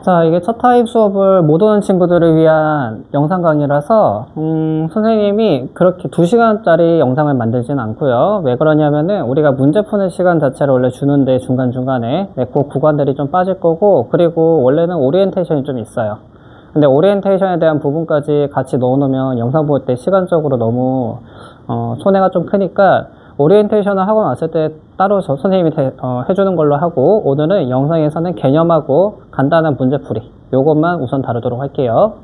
자, 이게 첫 타입 수업을 못 오는 친구들을 위한 영상 강의라서 선생님이 그렇게 2시간짜리 영상을 만들진 않고요. 왜 그러냐면은 우리가 문제 푸는 시간 자체를 원래 주는데 중간중간에 그 구간들이 좀 빠질 거고, 그리고 원래는 오리엔테이션이 좀 있어요. 근데 오리엔테이션에 대한 부분까지 같이 넣어놓으면 영상 볼 때 시간적으로 너무 손해가 좀 크니까 오리엔테이션을 하고 났을 때 따로 선생님이 해주는 걸로 하고, 오늘은 영상에서는 개념하고 간단한 문제풀이 요것만 우선 다루도록 할게요.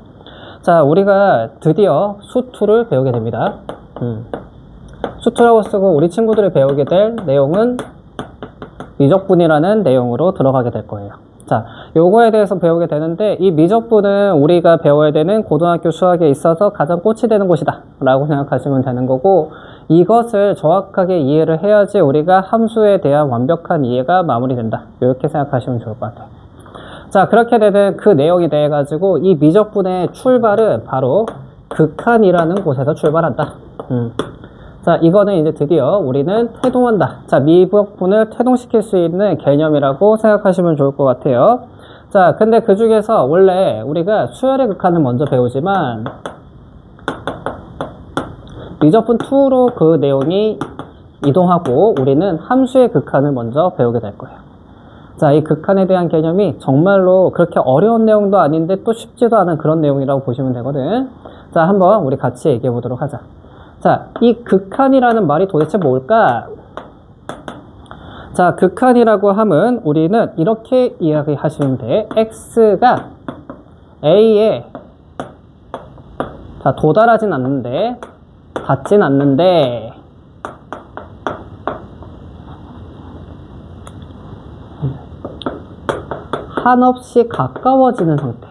자, 우리가 드디어 수2를 배우게 됩니다. 수2라고 쓰고 우리 친구들이 배우게 될 내용은 미적분이라는 내용으로 들어가게 될 거예요. 자, 요거에 대해서 배우게 되는데, 이 미적분은 우리가 배워야 되는 고등학교 수학에 있어서 가장 꽃이 되는 곳이다 라고 생각하시면 되는 거고, 이것을 정확하게 이해를 해야지 우리가 함수에 대한 완벽한 이해가 마무리된다, 이렇게 생각하시면 좋을 것 같아요. 자, 그렇게 되는 그 내용에 대해 가지고 이 미적분의 출발은 바로 극한이라는 곳에서 출발한다. 자, 이거는 이제 드디어 우리는 태동한다. 자, 미적분을 태동시킬 수 있는 개념이라고 생각하시면 좋을 것 같아요. 자, 근데 그 중에서 원래 우리가 수열의 극한을 먼저 배우지만 미적분 2로 그 내용이 이동하고 우리는 함수의 극한을 먼저 배우게 될 거예요. 자, 이 극한에 대한 개념이 정말로 그렇게 어려운 내용도 아닌데 또 쉽지도 않은 그런 내용이라고 보시면 되거든. 자, 한번 우리 같이 얘기해 보도록 하자. 자, 이 극한이라는 말이 도대체 뭘까? 자, 극한이라고 하면 우리는 이렇게 이야기하시면 돼. x가 a에 자, 도달하진 않는데, 닿진 않는데, 한없이 가까워지는 상태.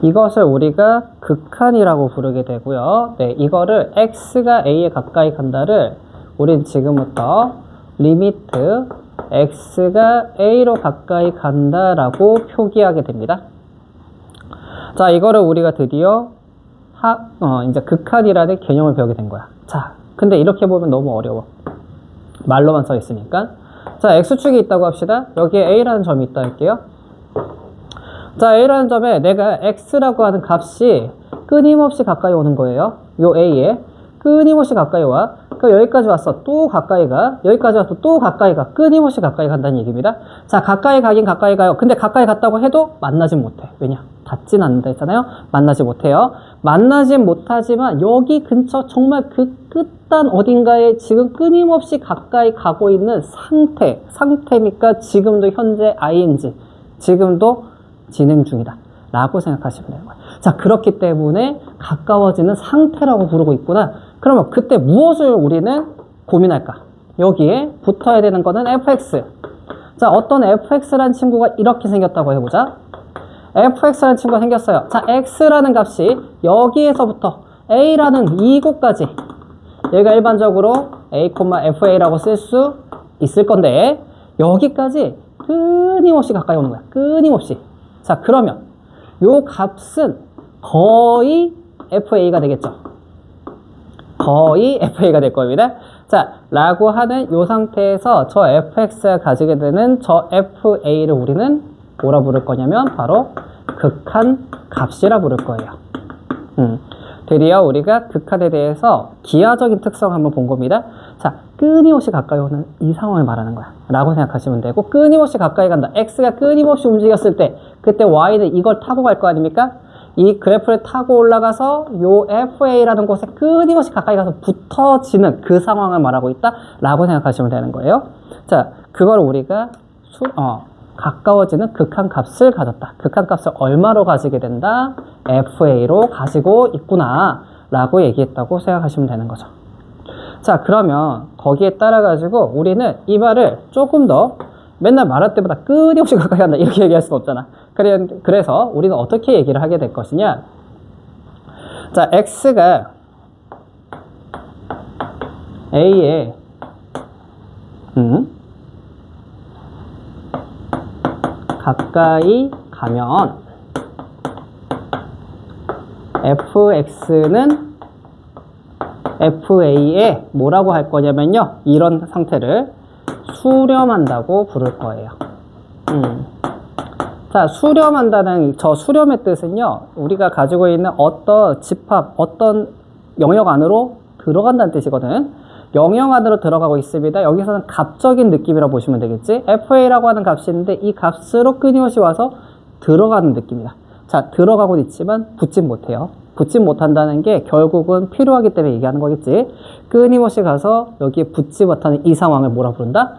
이것을 우리가 극한이라고 부르게 되고요. 네, 이거를 x가 a에 가까이 간다를 우린 지금부터 리미트 x가 a로 가까이 간다라고 표기하게 됩니다. 자, 이거를 우리가 드디어 이제 극한이라는 개념을 배우게 된 거야. 자, 근데 이렇게 보면 너무 어려워. 말로만 써 있으니까. 자, x축이 있다고 합시다. 여기에 a라는 점이 있다 할게요. 자, a라는 점에 내가 x라고 하는 값이 끊임없이 가까이 오는 거예요. 요 a에 끊임없이 가까이 와. 그러니까 여기까지 왔어. 또 가까이 가. 여기까지 와서 또 가까이 가. 끊임없이 가까이 간다는 얘기입니다. 자, 가까이 가긴 가까이 가요. 근데 가까이 갔다고 해도 만나진 못해. 왜냐? 닿진 않는다 했잖아요. 만나지 못해요. 만나진 못하지만 여기 근처 정말 그 끝단 어딘가에 지금 끊임없이 가까이 가고 있는 상태니까 지금도 현재 ing, 지금도 진행 중이다 라고 생각하시면 되는 거예요. 자, 그렇기 때문에 가까워지는 상태라고 부르고 있구나. 그러면 그때 무엇을 우리는 고민할까? 여기에 붙어야 되는 거는 fx. 자, 어떤 fx라는 친구가 이렇게 생겼다고 해보자. fx라는 친구가 생겼어요. 자, x라는 값이 여기에서부터 a라는 이곳까지, 여기가 일반적으로 a, fa라고 쓸 수 있을 건데 여기까지 끊임없이 가까이 오는 거야. 끊임없이. 자, 그러면 요 값은 거의 fa가 되겠죠. 거의 fa가 될 겁니다. 자, 라고 하는 요 상태에서 저 fx가 가지게 되는 저 fa를 우리는 뭐라 부를 거냐면 바로 극한 값이라 부를 거예요. 드디어 우리가 극한에 대해서 기하적인 특성 한번 본 겁니다. 자, 끊임없이 가까이 오는 이 상황을 말하는 거야 라고 생각하시면 되고, 끊임없이 가까이 간다. x가 끊임없이 움직였을 때 그때 y는 이걸 타고 갈 거 아닙니까? 이 그래프를 타고 올라가서 요 fa라는 곳에 끊임없이 가까이 가서 붙어지는 그 상황을 말하고 있다 라고 생각하시면 되는 거예요. 자, 그걸 우리가 가까워지는 극한 값을 가졌다. 극한 값을 얼마로 가지게 된다? fa로 가지고 있구나 라고 얘기했다고 생각하시면 되는 거죠. 자, 그러면 거기에 따라 가지고 우리는 이 말을 조금 더 맨날 말할 때보다 끊임없이 가까이 간다 이렇게 얘기할 수는 없잖아. 그래서 우리는 어떻게 얘기를 하게 될 것이냐. 자, x가 a에 가까이 가면 fx는 FA에 뭐라고 할 거냐면요. 이런 상태를 수렴한다고 부를 거예요. 자, 수렴한다는 저 수렴의 뜻은요. 우리가 가지고 있는 어떤 집합, 어떤 영역 안으로 들어간다는 뜻이거든. 영역 안으로 들어가고 있습니다. 여기서는 값적인 느낌이라고 보시면 되겠지. FA라고 하는 값이 있는데 이 값으로 끊임없이 와서 들어가는 느낌이다. 자, 들어가고 있지만 붙진 못해요. 붙진 못한다는 게 결국은 필요하기 때문에 얘기하는 거겠지. 끊임없이 가서 여기에 붙지 못하는 이 상황을 뭐라 부른다?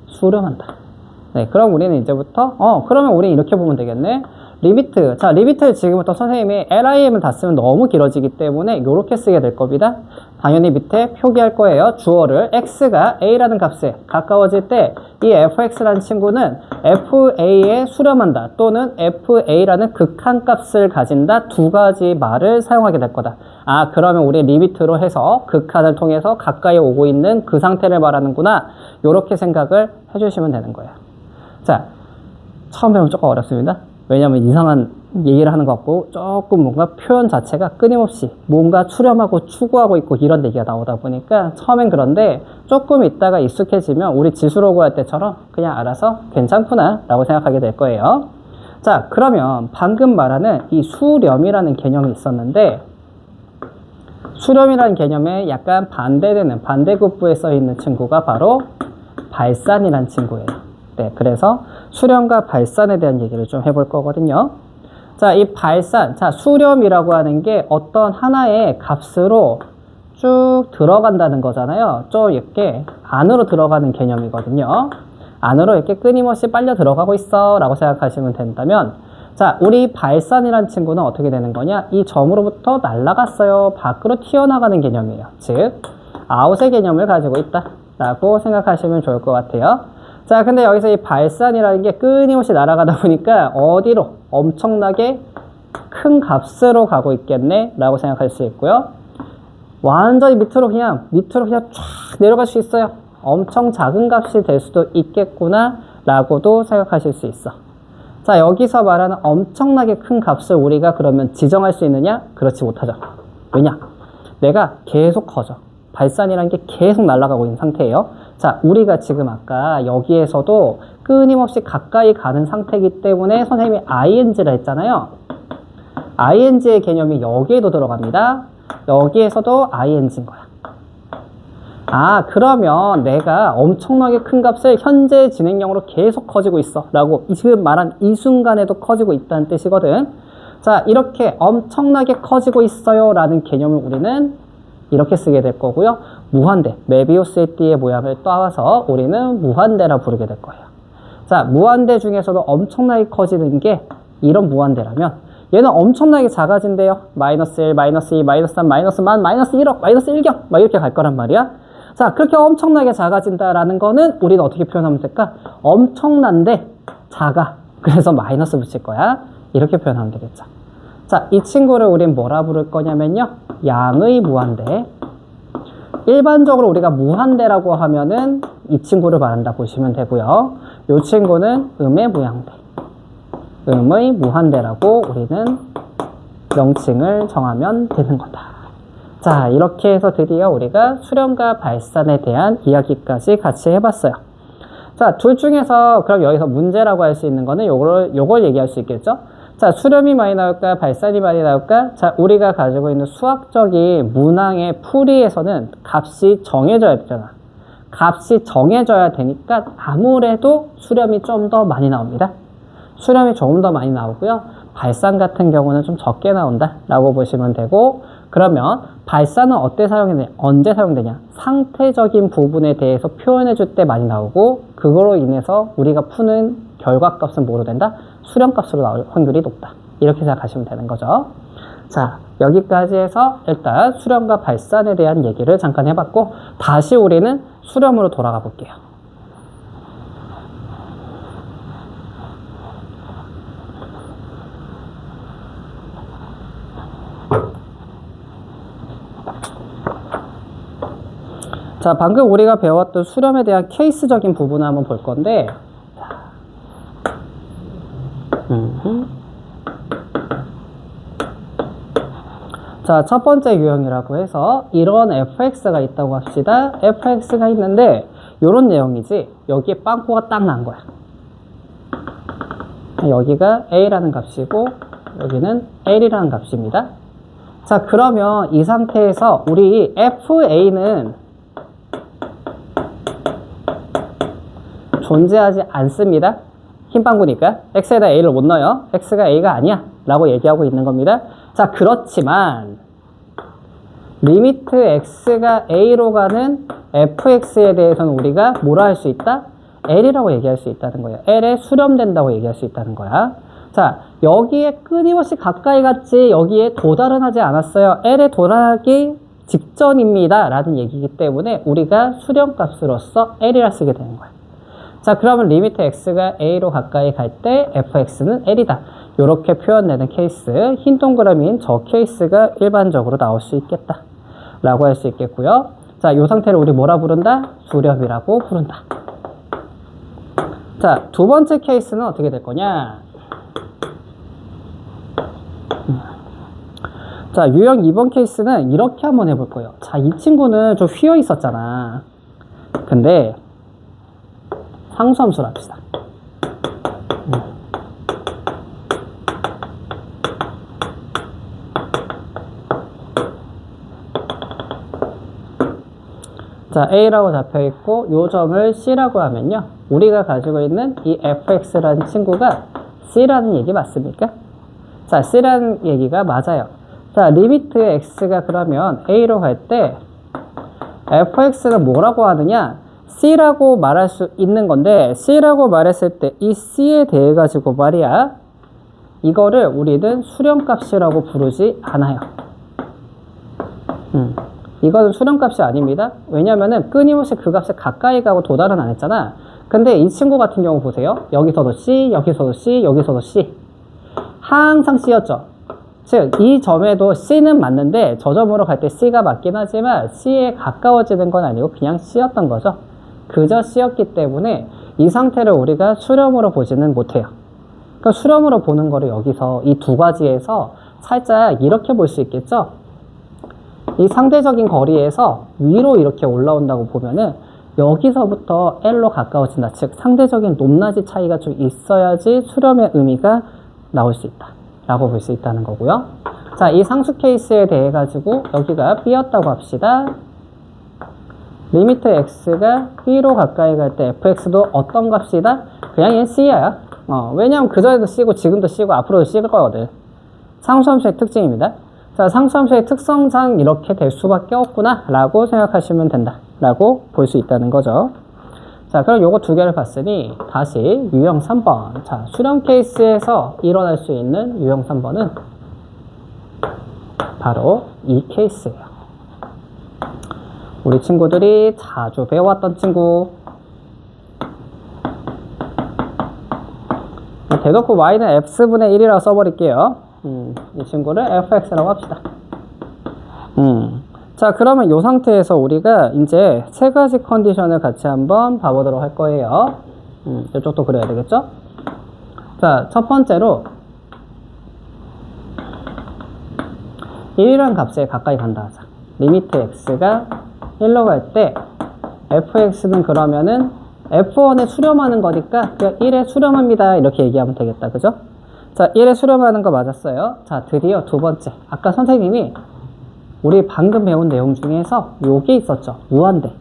수렴한다. 네, 그럼 우리는 이제부터 그러면 우리는 이렇게 보면 되겠네. 리미트. 자, 리미트를 지금부터 선생님이 LIM을 다 쓰면 너무 길어지기 때문에 이렇게 쓰게 될 겁니다. 당연히 밑에 표기할 거예요. 주어를 x가 a라는 값에 가까워질 때 이 fx라는 친구는 fa에 수렴한다 또는 fa라는 극한값을 가진다 두 가지 말을 사용하게 될 거다. 아, 그러면 우리 리미트로 해서 극한을 통해서 가까이 오고 있는 그 상태를 말하는구나. 이렇게 생각을 해주시면 되는 거예요. 자, 처음 배우면 조금 어렵습니다. 왜냐면 이상한 얘기를 하는 것 같고 조금 뭔가 표현 자체가 끊임없이 뭔가 수렴하고 추구하고 있고 이런 얘기가 나오다 보니까 처음엔 그런데 조금 있다가 익숙해지면 우리 지수로 구할 때처럼 그냥 알아서 괜찮구나 라고 생각하게 될 거예요. 자, 그러면 방금 말하는 이 수렴이라는 개념이 있었는데 수렴이라는 개념에 약간 반대되는 반대급부에 써 있는 친구가 바로 발산이라는 친구예요. 네, 그래서 수렴과 발산에 대한 얘기를 좀 해볼 거거든요. 자, 이 발산, 자, 수렴이라고 하는 게 어떤 하나의 값으로 쭉 들어간다는 거잖아요. 좀 이렇게 안으로 들어가는 개념이거든요. 안으로 이렇게 끊임없이 빨려 들어가고 있어 라고 생각하시면 된다면, 자, 우리 발산이라는 친구는 어떻게 되는 거냐? 이 점으로부터 날아갔어요. 밖으로 튀어나가는 개념이에요. 즉, 아웃의 개념을 가지고 있다 라고 생각하시면 좋을 것 같아요. 자, 근데 여기서 이 발산이라는 게 끊임없이 날아가다 보니까 어디로? 엄청나게 큰 값으로 가고 있겠네 라고 생각할 수 있고요. 완전히 밑으로 그냥 쫙 내려갈 수 있어요. 엄청 작은 값이 될 수도 있겠구나 라고도 생각하실 수 있어. 자, 여기서 말하는 엄청나게 큰 값을 우리가 그러면 지정할 수 있느냐? 그렇지 못하죠. 왜냐? 내가 계속 커져. 발산이라는 게 계속 날아가고 있는 상태예요. 자, 우리가 지금 아까 여기에서도 끊임없이 가까이 가는 상태이기 때문에 선생님이 ing라 했잖아요. ing의 개념이 여기에도 들어갑니다. 여기에서도 ing인 거야. 아, 그러면 내가 엄청나게 큰 값을 현재 진행형으로 계속 커지고 있어 라고 지금 말한 이 순간에도 커지고 있다는 뜻이거든. 자, 이렇게 엄청나게 커지고 있어요 라는 개념을 우리는 이렇게 쓰게 될 거고요. 무한대, 메비우스의 띠의 모양을 따와서 우리는 무한대라 부르게 될 거예요. 자, 무한대 중에서도 엄청나게 커지는 게 이런 무한대라면 얘는 엄청나게 작아진대요. 마이너스 1, 마이너스 2, 마이너스 3, 마이너스 만, 마이너스 1억, 마이너스 1경 막 이렇게 갈 거란 말이야. 자, 그렇게 엄청나게 작아진다라는 거는 우리는 어떻게 표현하면 될까? 엄청난데 작아. 그래서 마이너스 붙일 거야. 이렇게 표현하면 되겠죠. 자, 이 친구를 우린 뭐라 부를 거냐면요. 양의 무한대. 일반적으로 우리가 무한대라고 하면은 이 친구를 말한다 보시면 되고요. 이 친구는 음의 무한대. 음의 무한대라고 우리는 명칭을 정하면 되는 거다. 자, 이렇게 해서 드디어 우리가 수렴과 발산에 대한 이야기까지 같이 해봤어요. 자, 둘 중에서 그럼 여기서 문제라고 할 수 있는 거는 요걸 얘기할 수 있겠죠? 자, 수렴이 많이 나올까? 발산이 많이 나올까? 자, 우리가 가지고 있는 수학적인 문항의 풀이에서는 값이 정해져야 되잖아. 값이 정해져야 되니까 아무래도 수렴이 좀 더 많이 나옵니다. 수렴이 조금 더 많이 나오고요. 발산 같은 경우는 좀 적게 나온다 라고 보시면 되고, 그러면 발산은 언제 사용되냐? 상태적인 부분에 대해서 표현해 줄 때 많이 나오고, 그거로 인해서 우리가 푸는 결과값은 뭐로 된다? 수렴값으로 나올 확률이 높다. 이렇게 생각하시면 되는 거죠. 자, 여기까지 해서 일단 수렴과 발산에 대한 얘기를 잠깐 해봤고, 다시 우리는 수렴으로 돌아가 볼게요. 자, 방금 우리가 배웠던 수렴에 대한 케이스적인 부분을 한번 볼 건데, 자, 첫 번째 유형이라고 해서 이런 fx가 있다고 합시다. fx가 있는데 요런 내용이지. 여기에 빵꾸가 딱 난 거야. 여기가 a라는 값이고 여기는 l이라는 값입니다. 자, 그러면 이 상태에서 우리 fa는 존재하지 않습니다. 흰 빵구니까 x에다 a를 못 넣어요. x가 a가 아니야 라고 얘기하고 있는 겁니다. 자, 그렇지만 리미트 x가 a로 가는 fx에 대해서는 우리가 뭐라 할 수 있다? l이라고 얘기할 수 있다는 거예요. l에 수렴된다고 얘기할 수 있다는 거야. 자, 여기에 끊임없이 가까이 갔지 여기에 도달은 하지 않았어요. l에 도달하기 직전입니다 라는 얘기이기 때문에 우리가 수렴값으로서 l이라 쓰게 되는 거야. 자, 그러면 리미트 x가 a로 가까이 갈 때 fx는 l이다. 이렇게 표현되는 케이스, 흰 동그라미인 저 케이스가 일반적으로 나올 수 있겠다 라고 할 수 있겠고요. 자, 이 상태를 우리 뭐라 부른다? 수렴이라고 부른다. 자, 두 번째 케이스는 어떻게 될 거냐? 자, 유형 2번 케이스는 이렇게 한번 해볼 거예요. 자, 이 친구는 좀 휘어 있었잖아. 근데 상수함수로 합시다. 자, a라고 잡혀있고 요 점을 c라고 하면요, 우리가 가지고 있는 이 fx라는 친구가 c라는 얘기 맞습니까? 자, c라는 얘기가 맞아요. 자, 리미트 x가 그러면 a로 갈 때 fx는 뭐라고 하느냐? c라고 말할 수 있는 건데, c라고 말했을 때 이 c에 대해 가지고 말이야, 이거를 우리는 수렴값이라고 부르지 않아요. 이거는 수렴값이 아닙니다. 왜냐면은 끊임없이 그 값에 가까이 가고 도달은 안 했잖아. 근데 이 친구 같은 경우 보세요. 여기서도 C, 여기서도 C, 여기서도 C. 항상 C였죠. 즉, 이 점에도 C는 맞는데 저 점으로 갈 때 C가 맞긴 하지만 C에 가까워지는 건 아니고 그냥 C였던 거죠. 그저 C였기 때문에 이 상태를 우리가 수렴으로 보지는 못해요. 그러니까 수렴으로 보는 거를 여기서 이 두 가지에서 살짝 이렇게 볼 수 있겠죠. 이 상대적인 거리에서 위로 이렇게 올라온다고 보면은 여기서부터 L로 가까워진다. 즉, 상대적인 높낮이 차이가 좀 있어야지 수렴의 의미가 나올 수 있다 라고 볼 수 있다는 거고요. 자, 이 상수 케이스에 대해 가지고 여기가 B였다고 합시다. 리미트 X가 B로 가까이 갈 때 fx도 어떤 값이다? 그냥 얘는 C야. 왜냐면 그전에도 C고 지금도 C고 앞으로도 C일 거거든. 상수함수의 특징입니다. 자, 상수함수의 특성상 이렇게 될 수밖에 없구나 라고 생각하시면 된다 라고 볼 수 있다는 거죠. 자, 그럼 요거 두 개를 봤으니 다시 유형 3번. 자, 수렴 케이스에서 일어날 수 있는 유형 3번은 바로 이 케이스예요. 우리 친구들이 자주 배워왔던 친구. 대놓고 y는 x분의 1이라고 써버릴게요. 이 친구를 fx라고 합시다. 자, 그러면 이 상태에서 우리가 이제 세 가지 컨디션을 같이 한번 봐보도록 할 거예요. 이쪽도 그려야 되겠죠? 자, 첫 번째로 1이라는 값에 가까이 간다 하자. 리미트 x가 1로 갈 때 fx는 그러면은 f1에 수렴하는 거니까 그냥 1에 수렴합니다 이렇게 얘기하면 되겠다. 그죠? 자, 1에 수렴하는 거 맞았어요. 자, 드디어 두 번째. 아까 선생님이 우리 방금 배운 내용 중에서 요게 있었죠. 무한대.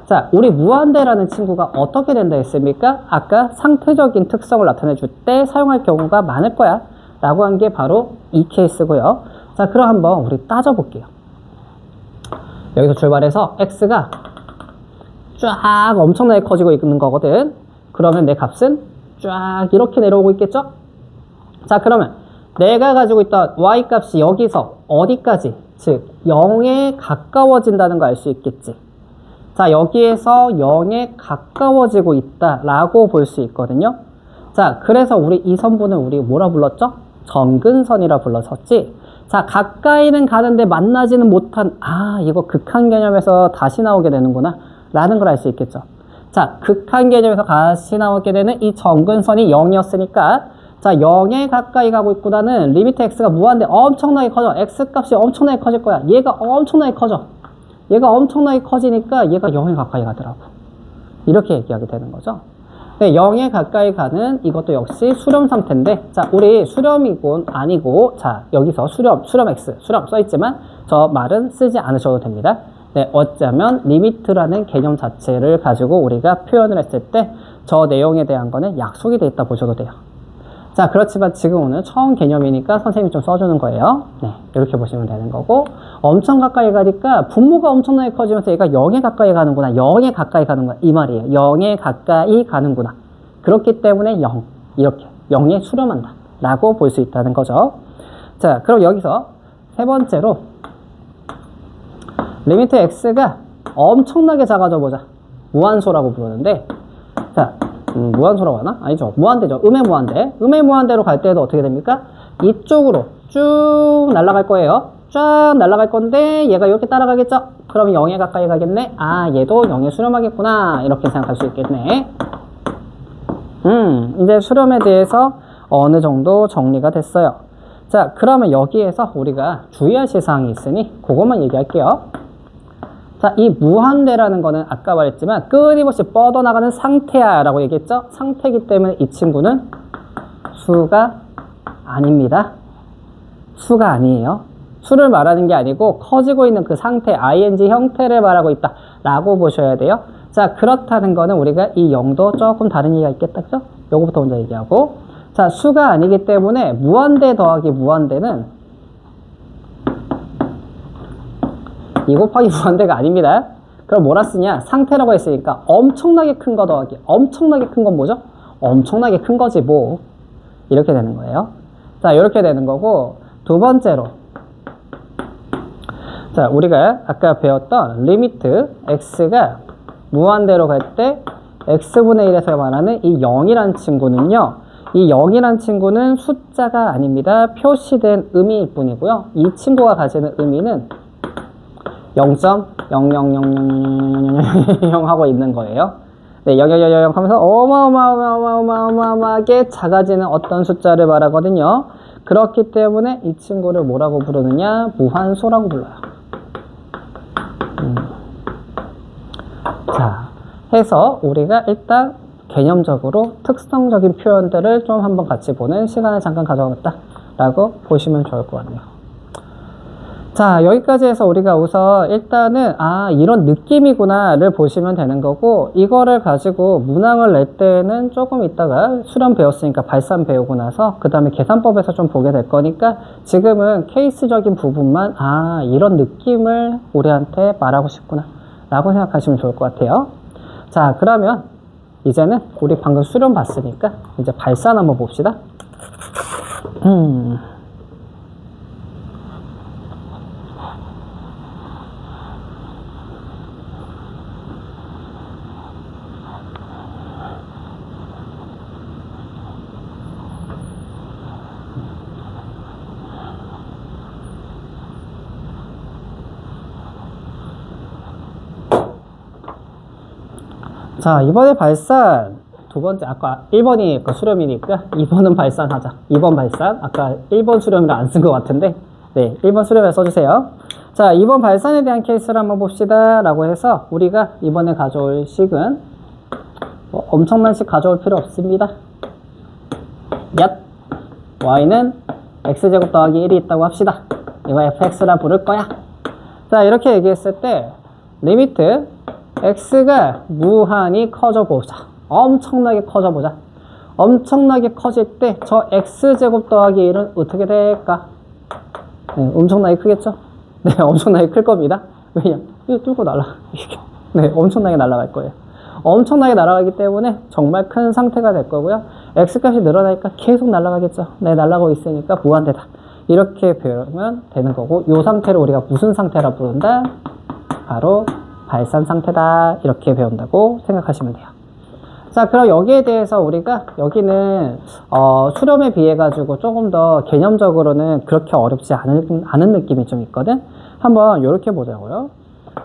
자, 우리 무한대라는 친구가 어떻게 된다 했습니까? 아까 상태적인 특성을 나타내 줄 때 사용할 경우가 많을 거야 라고 한 게 바로 이 케이스고요. 자, 그럼 한번 우리 따져볼게요. 여기서 출발해서 x가 쫙 엄청나게 커지고 있는 거거든. 그러면 내 값은 쫙 이렇게 내려오고 있겠죠? 자, 그러면 내가 가지고 있던 y 값이 여기서 어디까지, 즉 0에 가까워진다는 거 알 수 있겠지. 자, 여기에서 0에 가까워지고 있다라고 볼 수 있거든요. 자, 그래서 우리 이 선분을 우리 뭐라 불렀죠? 점근선이라 불렀었지. 자, 가까이는 가는데 만나지는 못한, 이거 극한 개념에서 다시 나오게 되는구나 라는 걸 알 수 있겠죠. 자, 극한 개념에서 다시 나오게 되는 이 점근선이 0이었으니까 자, 0에 가까이 가고 있구나는 리미트 x가 무한대 엄청나게 커져. x 값이 엄청나게 커질 거야. 얘가 엄청나게 커져. 얘가 엄청나게 커지니까 얘가 0에 가까이 가더라고. 이렇게 얘기하게 되는 거죠. 네, 0에 가까이 가는 이것도 역시 수렴 상태인데, 자, 우리 수렴이곤 아니고, 자, 여기서 수렴 x, 수렴 써있지만, 저 말은 쓰지 않으셔도 됩니다. 네, 어쩌면 리미트라는 개념 자체를 가지고 우리가 표현을 했을 때, 저 내용에 대한 거는 약속이 돼 있다 보셔도 돼요. 자, 그렇지만 지금 오늘 처음 개념이니까 선생님이 좀 써주는 거예요. 네, 이렇게 보시면 되는 거고, 엄청 가까이 가니까 분모가 엄청나게 커지면서 얘가 0에 가까이 가는구나, 0에 가까이 가는구나, 이 말이에요. 0에 가까이 가는구나. 그렇기 때문에 0, 이렇게 0에 수렴한다 라고 볼 수 있다는 거죠. 자, 그럼 여기서 세 번째로 리미트 x가 엄청나게 작아져 보자. 무한소라고 부르는데, 자, 무한소라고 하나? 아니죠. 무한대죠. 음의 무한대. 음의 무한대로 갈 때도 어떻게 됩니까? 이쪽으로 쭉 날아갈 거예요. 쫙 날아갈 건데 얘가 이렇게 따라가겠죠? 그러면 0에 가까이 가겠네? 아, 얘도 0에 수렴하겠구나. 이렇게 생각할 수 있겠네. 이제 수렴에 대해서 어느 정도 정리가 됐어요. 자, 그러면 여기에서 우리가 주의하실 사항이 있으니 그것만 얘기할게요. 자, 이 무한대라는 거는 아까 말했지만 끊임없이 뻗어나가는 상태야 라고 얘기했죠? 상태이기 때문에 이 친구는 수가 아닙니다. 수가 아니에요. 수를 말하는 게 아니고 커지고 있는 그 상태, ing 형태를 말하고 있다 라고 보셔야 돼요. 자, 그렇다는 거는 우리가 이 0도 조금 다른 얘기가 있겠다, 그죠? 요거부터 먼저 얘기하고, 자, 수가 아니기 때문에 무한대 더하기 무한대는 2 곱하기 무한대가 아닙니다. 그럼 뭐라 쓰냐? 상태라고 했으니까 엄청나게 큰 거 더하기. 엄청나게 큰 건 뭐죠? 엄청나게 큰 거지 뭐. 이렇게 되는 거예요. 자, 이렇게 되는 거고, 두 번째로, 자, 우리가 아까 배웠던 리미트 x가 무한대로 갈 때 x분의 1에서 말하는 이 0이란 친구는요, 이 0이란 친구는 숫자가 아닙니다. 표시된 의미일 뿐이고요. 이 친구가 가지는 의미는 0.00000 하고 있는 거예요. 네, 000 하면서 어마어마하게 작아지는 어떤 숫자를 말하거든요. 그렇기 때문에 이 친구를 뭐라고 부르느냐? 무한소라고 불러요. 자, 해서 우리가 일단 개념적으로 특성적인 표현들을 좀 한번 같이 보는 시간을 잠깐 가져왔다 라고 보시면 좋을 것 같네요. 자, 여기까지 해서 우리가 우선 일단은 이런 느낌이구나를 보시면 되는 거고, 이거를 가지고 문항을 낼 때는 조금 이따가 수렴 배웠으니까 발산 배우고 나서 그 다음에 계산법에서 좀 보게 될 거니까 지금은 케이스적인 부분만 이런 느낌을 우리한테 말하고 싶구나 라고 생각하시면 좋을 것 같아요. 자, 그러면 이제는 우리 방금 수렴 봤으니까 이제 발산 한번 봅시다. 자, 이번에 발산 두 번째, 아까 1번이 그 수렴이니까 2번은 발산하자. 2번 발산, 아까 1번 수렴이라 안 쓴 것 같은데, 네, 1번 수렴에 써주세요. 자, 2번 발산에 대한 케이스를 한번 봅시다 라고 해서 우리가 이번에 가져올 식은 엄청난 식 가져올 필요 없습니다. 얏! y는 x제곱 더하기 1이 있다고 합시다. 이거 fx라 부를 거야. 자, 이렇게 얘기했을 때 리미트 x가 무한히 커져 보자. 엄청나게 커져 보자. 엄청나게 커질 때 저 x제곱 더하기 1은 어떻게 될까? 네, 엄청나게 크겠죠? 네, 엄청나게 클 겁니다. 왜냐? 이거 뚫고 네, 엄청나게 날아갈 거예요. 엄청나게 날아가기 때문에 정말 큰 상태가 될 거고요. x값이 늘어나니까 계속 날아가겠죠. 네, 날아가고 있으니까 무한대다. 이렇게 배우면 되는 거고, 이 상태를 우리가 무슨 상태라 부른다? 바로 발산 상태다. 이렇게 배운다고 생각하시면 돼요. 자, 그럼 여기에 대해서 우리가 여기는 수렴에 비해 가지고 조금 더 개념적으로는 그렇게 어렵지 않은 느낌이 좀 있거든. 한번 이렇게 보자고요.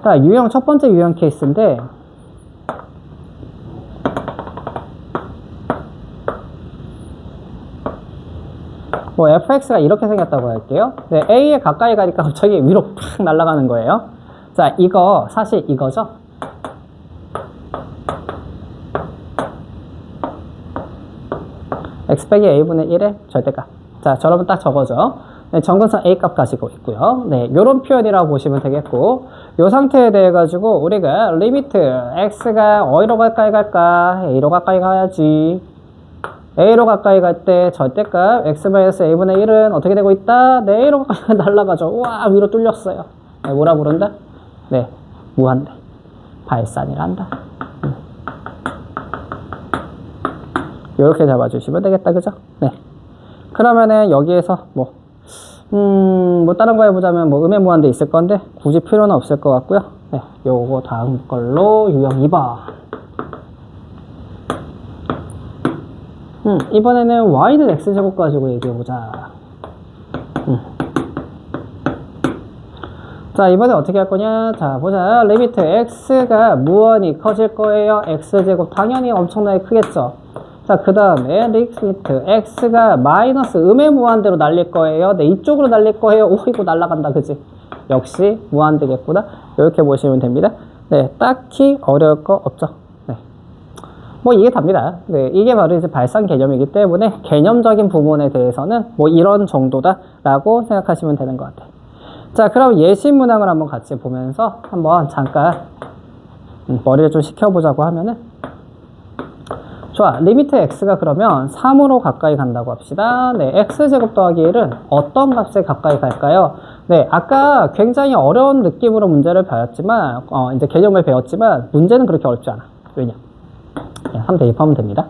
자, 유형 첫 번째 유형 케이스인데, 뭐 fx가 이렇게 생겼다고 할게요. 네, a에 가까이 가니까 갑자기 위로 팍 날아가는 거예요. 자, 이거 사실 이거죠. x 빼기 a분의 1의 절대값. 자, 여러분 딱 적어줘. 네, 정근선 a 값 가지고 있고요. 네, 요런 표현이라고 보시면 되겠고, 요 상태에 대해 가지고 우리가 리미트 x가 어디로 가까이 갈까? a로 가까이 가야지. a로 가까이 갈 때 절대값 x-a분의 1은 어떻게 되고 있다? 네, a로 가까이 날아가죠. 우와, 위로 뚫렸어요. 네, 뭐라 부른다? 네, 무한대. 발산이란다. 이렇게 잡아주시면 되겠다, 그죠? 네. 그러면은 여기에서 뭐 다른 거 해보자면 뭐 음의 무한대 있을 건데 굳이 필요는 없을 것 같고요. 네, 요거 다음 걸로 유형 2번. 이번에는 y는 x제곱 가지고 얘기해보자. 자, 이번에 어떻게 할 거냐? 자, 보자. 리미트 x가 무한히 커질 거예요. x제곱 당연히 엄청나게 크겠죠. 자, 그 다음에 리미트 x가 마이너스 음의 무한대로 날릴 거예요. 네, 이쪽으로 날릴 거예요. 오, 이거 날아간다, 그지? 역시 무한대겠구나. 이렇게 보시면 됩니다. 네, 딱히 어려울 거 없죠. 네, 뭐 이게 답니다. 네, 이게 바로 이제 발산 개념이기 때문에 개념적인 부분에 대해서는 뭐 이런 정도다라고 생각하시면 되는 것 같아요. 자, 그럼 예시 문항을 한번 같이 보면서 한번 잠깐 머리를 좀 식혀보자고 하면은, 좋아, 리미트 x가 그러면 3으로 가까이 간다고 합시다. 네, x제곱 더하기 1은 어떤 값에 가까이 갈까요? 네, 아까 굉장히 어려운 느낌으로 문제를 배웠지만, 이제 개념을 배웠지만 문제는 그렇게 어렵지 않아. 왜냐? 그냥 3 대입하면 됩니다.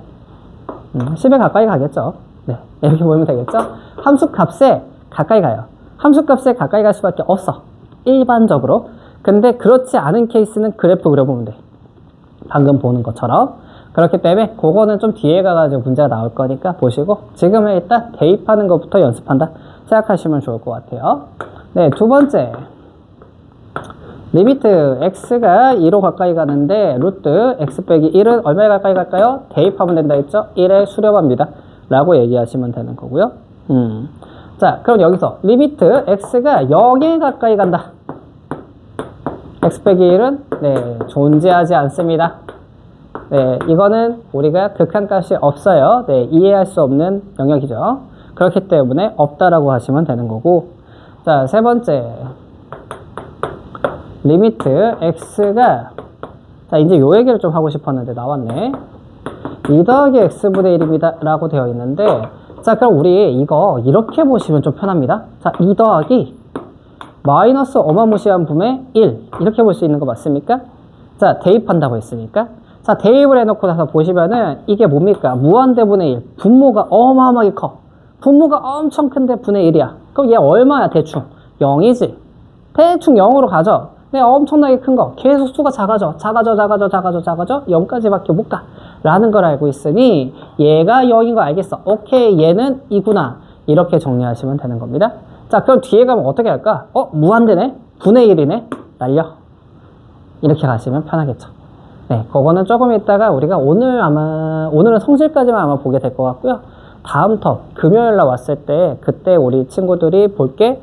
10에 가까이 가겠죠. 네, 이렇게 보면 되겠죠. 함수 값에 가까이 가요. 함수 값에 가까이 갈 수밖에 없어, 일반적으로. 근데 그렇지 않은 케이스는 그래프 그려보면 돼, 방금 보는 것처럼. 그렇기 때문에 그거는 좀 뒤에 가가지고 문제가 나올 거니까 보시고 지금은 일단 대입하는 것부터 연습한다 생각하시면 좋을 것 같아요. 네, 두 번째, 리미트 x가 2로 가까이 가는데 루트 x 빼기 1은 얼마에 가까이 갈까요? 대입하면 된다 했죠? 1에 수렴합니다 라고 얘기하시면 되는 거고요. 자, 그럼 여기서 리미트 x가 0에 가까이 간다. x 빼기 1은 네, 존재하지 않습니다. 네, 이거는 우리가 극한값이 없어요. 네, 이해할 수 없는 영역이죠. 그렇기 때문에 없다라고 하시면 되는 거고. 자, 세 번째, 리미트 x가, 자, 이제 요 얘기를 좀 하고 싶었는데 나왔네. 2 더하기 x분의 1입니다 라고 되어 있는데, 자, 그럼 우리 이거 이렇게 보시면 좀 편합니다. 자, 2 더하기 마이너스 어마무시한 분의 1 이렇게 볼 수 있는 거 맞습니까? 자, 대입한다고 했으니까. 자, 대입을 해놓고 나서 보시면은 이게 뭡니까? 무한대분의 1. 분모가 어마어마하게 커. 분모가 엄청 큰데 분의 1이야. 그럼 얘 얼마야, 대충? 0이지. 대충 0으로 가죠. 네, 엄청나게 큰 거. 계속 수가 작아져. 0까지밖에 못 가. 라는 걸 알고 있으니 얘가 0인 거 알겠어. 오케이, 얘는 2구나. 이렇게 정리하시면 되는 겁니다. 자, 그럼 뒤에 가면 어떻게 할까? 무한대네? 분의 1이네? 날려. 이렇게 가시면 편하겠죠. 네, 그거는 조금 있다가 우리가 오늘은 성질까지만 아마 보게 될 것 같고요. 다음 턴, 금요일날 왔을 때, 그때 우리 친구들이 볼 게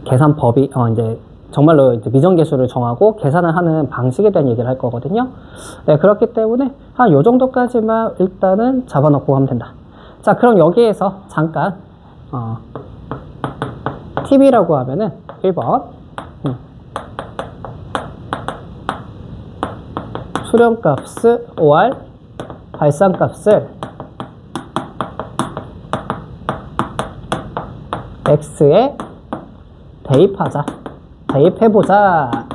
계산법이, 이제 정말로 이제 미정계수를 정하고 계산을 하는 방식에 대한 얘기를 할 거거든요. 네, 그렇기 때문에 한 요 정도까지만 일단은 잡아놓고 하면 된다. 자, 그럼 여기에서 잠깐, 팁이라고 하면은 1번. 수렴값을 OR, 발산값을 x에 대입하자, 대입해보자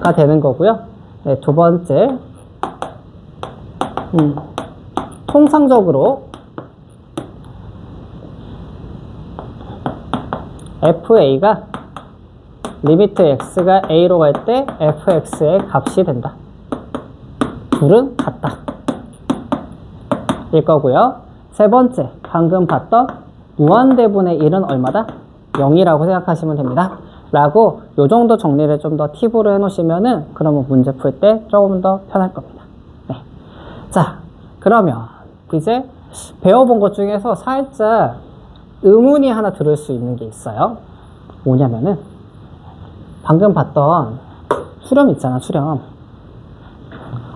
가 되는 거고요. 네, 두 번째, 통상적으로 fa가 리미트 x가 a로 갈 때 fx의 값이 된다. 둘은 같다. 일 거고요. 세 번째, 방금 봤던 무한대분의 1은 얼마다? 0이라고 생각하시면 됩니다. 라고 요 정도 정리를 좀 더 팁으로 해놓으시면은 그러면 문제 풀 때 조금 더 편할 겁니다. 네. 자, 그러면 이제 배워본 것 중에서 살짝 의문이 하나 들을 수 있는 게 있어요. 뭐냐면은 방금 봤던 수렴 있잖아, 수렴.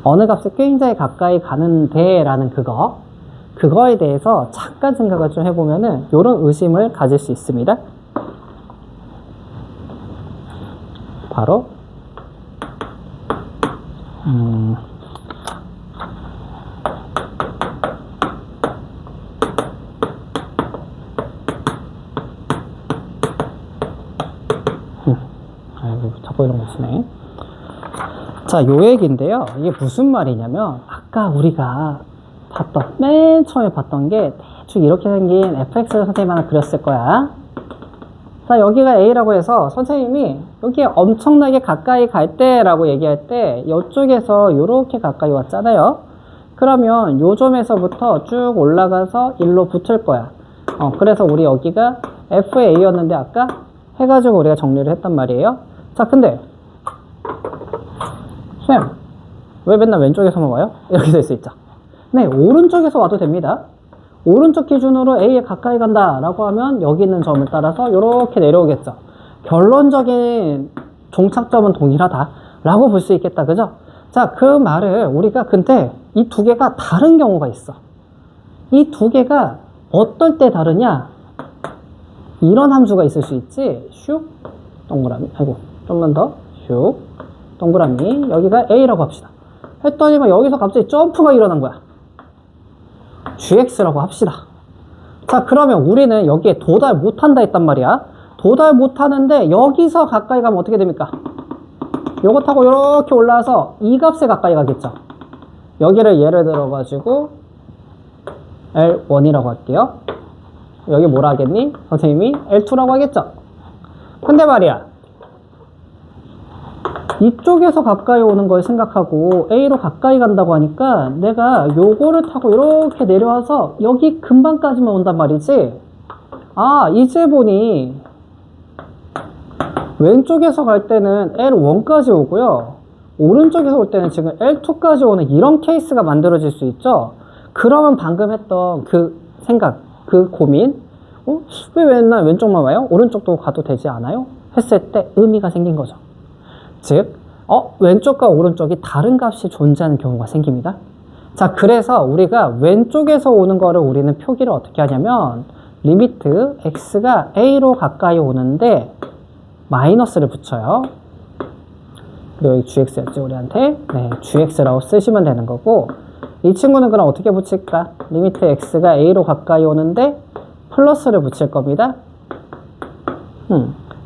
어느 값에 굉장히 가까이 가는데 라는 그거에 대해서 잠깐 생각을 좀 해보면은 이런 의심을 가질 수 있습니다. 바로 아이고 자꾸 이런 거 쓰네. 자, 요 얘기인데요. 이게 무슨 말이냐면 아까 우리가 맨 처음에 봤던 게 대충 이렇게 생긴 fx를 선생님이 하나 그렸을 거야. 자, 여기가 a라고 해서 선생님이 여기에 엄청나게 가까이 갈 때라고 얘기할 때 이쪽에서 이렇게 가까이 왔잖아요. 그러면 요 점에서부터 쭉 올라가서 1로 붙을 거야. 그래서 우리 여기가 fa였는데 아까 해가지고 우리가 정리를 했단 말이에요. 자, 근데 쌤, 왜 맨날 왼쪽에서만 와요? 이렇게 될 수 있죠. 네, 오른쪽에서 와도 됩니다. 오른쪽 기준으로 A에 가까이 간다 라고 하면 여기 있는 점을 따라서 이렇게 내려오겠죠. 결론적인 종착점은 동일하다 라고 볼 수 있겠다, 그죠? 자, 그 말을 우리가 근데 이 두 개가 다른 경우가 있어. 이 두 개가 어떨 때 다르냐? 이런 함수가 있을 수 있지. 슉 동그라미, 아이고 좀만 더 슉 동그라미, 여기가 A라고 합시다. 했더니만 여기서 갑자기 점프가 일어난 거야. gx라고 합시다. 자, 그러면 우리는 여기에 도달 못한다 했단 말이야. 도달 못하는데 여기서 가까이 가면 어떻게 됩니까? 요거 타고 이렇게 올라와서 이 값에 가까이 가겠죠. 여기를 예를 들어 가지고 L1이라고 할게요. 여기 뭐라 하겠니? 선생님이 L2라고 하겠죠. 근데 말이야, 이쪽에서 가까이 오는 걸 생각하고 A로 가까이 간다고 하니까 내가 요거를 타고 이렇게 내려와서 여기 근방까지만 온단 말이지. 아, 이제 보니 왼쪽에서 갈 때는 L1까지 오고요, 오른쪽에서 올 때는 지금 L2까지 오는 이런 케이스가 만들어질 수 있죠. 그러면 방금 했던 그 생각, 그 고민, 왜 맨날 왼쪽만 와요? 오른쪽도 가도 되지 않아요? 했을 때 의미가 생긴 거죠. 즉, 왼쪽과 오른쪽이 다른 값이 존재하는 경우가 생깁니다. 자, 그래서 우리가 왼쪽에서 오는 거를 우리는 표기를 어떻게 하냐면 리미트 x가 a로 가까이 오는데 마이너스를 붙여요. 그리고 여기 gx였지 우리한테. 네, gx라고 쓰시면 되는 거고, 이 친구는 그럼 어떻게 붙일까? 리미트 x가 a로 가까이 오는데 플러스를 붙일 겁니다.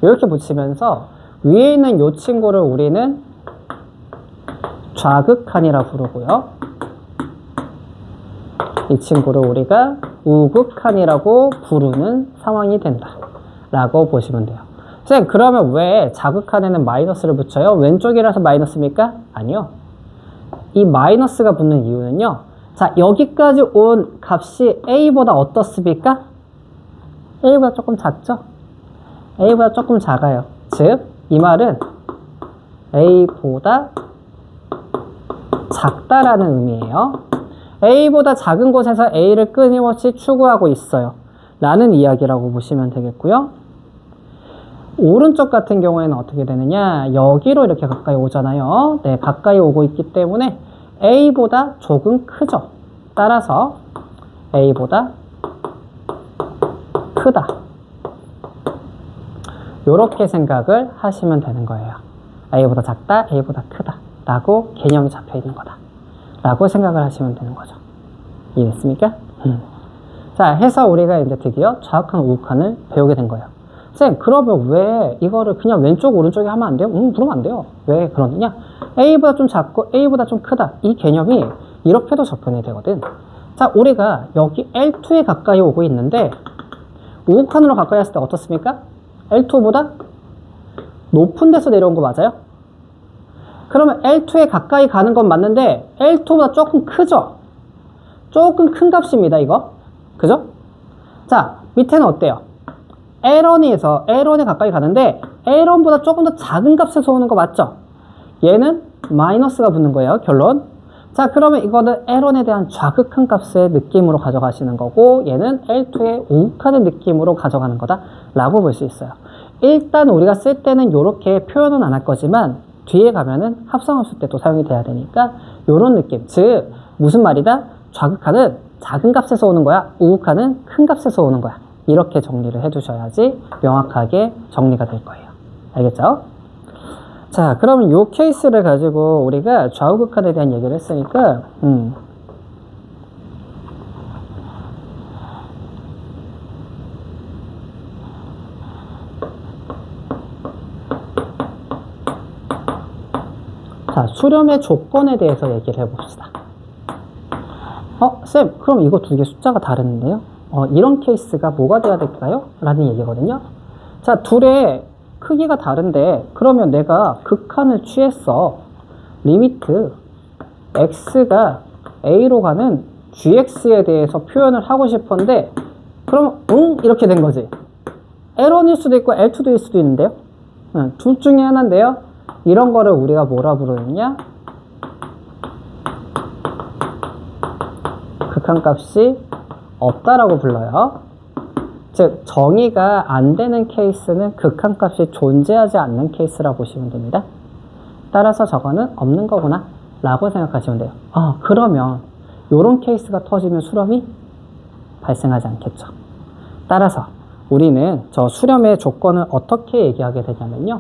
이렇게 붙이면서 위에 있는 이 친구를 우리는 좌극한이라 부르고요, 이 친구를 우리가 우극한이라고 부르는 상황이 된다 라고 보시면 돼요. 쌤, 그러면 왜 좌극한에는 마이너스를 붙여요? 왼쪽이라서 마이너스입니까? 아니요. 이 마이너스가 붙는 이유는요, 자, 여기까지 온 값이 a보다 어떻습니까? a보다 조금 작죠? a보다 조금 작아요. 즉, 이 말은 a보다 작다라는 의미예요. a보다 작은 곳에서 a를 끊임없이 추구하고 있어요 라는 이야기라고 보시면 되겠고요. 오른쪽 같은 경우에는 어떻게 되느냐, 여기로 이렇게 가까이 오잖아요. 네, 가까이 오고 있기 때문에 a보다 조금 크죠. 따라서 a보다 크다, 이렇게 생각을 하시면 되는 거예요. a보다 작다, a보다 크다 라고 개념이 잡혀 있는 거다 라고 생각을 하시면 되는 거죠. 이해됐습니까? 자, 해서 우리가 이제 드디어 좌극한, 우극한을 배우게 된 거예요. 쌤, 그러면 왜 이거를 그냥 왼쪽, 오른쪽에 하면 안 돼요? 그러면 안 돼요. 왜 그러느냐? a보다 좀 작고 a보다 좀 크다, 이 개념이 이렇게도 접근이 되거든. 자, 우리가 여기 L2에 가까이 오고 있는데 우극한으로 가까이 왔을 때 어떻습니까? L2보다 높은 데서 내려온 거 맞아요? 그러면 L2에 가까이 가는 건 맞는데 L2보다 조금 크죠? 조금 큰 값입니다, 이거. 그죠? 자, 밑에는 어때요? L1에 가까이 가는데 L1보다 조금 더 작은 값에서 오는 거 맞죠? 얘는 마이너스가 붙는 거예요, 결론. 자, 그러면 이거는 L1에 대한 좌극한 값의 느낌으로 가져가시는 거고, 얘는 L2의 우극하는 느낌으로 가져가는 거다 라고 볼 수 있어요. 일단 우리가 쓸 때는 이렇게 표현은 안 할 거지만 뒤에 가면은 합성함수 때 또 사용이 돼야 되니까 이런 느낌. 즉 무슨 말이다? 좌극하는 작은 값에서 오는 거야, 우극하는 큰 값에서 오는 거야. 이렇게 정리를 해두셔야지 명확하게 정리가 될 거예요. 알겠죠? 자, 그러면 이 케이스를 가지고 우리가 좌우극한에 대한 얘기를 했으니까 자, 수렴의 조건에 대해서 얘기를 해봅시다. 쌤, 그럼 이거 두 개 숫자가 다른데요? 이런 케이스가 뭐가 돼야 될까요? 라는 얘기거든요. 자, 둘의 크기가 다른데 그러면 내가 극한을 취했어. 리미트 x가 a로 가는 gx에 대해서 표현을 하고 싶은데 그럼 이렇게 된 거지. L1일 수도 있고 L2일 수도 있는데요. 둘 중에 하나인데요. 이런 거를 우리가 뭐라 부르느냐? 극한값이 없다라고 불러요. 즉 정의가 안 되는 케이스는 극한값이 존재하지 않는 케이스라고 보시면 됩니다. 따라서 저거는 없는 거구나 라고 생각하시면 돼요. 그러면 이런 케이스가 터지면 수렴이 발생하지 않겠죠. 따라서 우리는 저 수렴의 조건을 어떻게 얘기하게 되냐면요,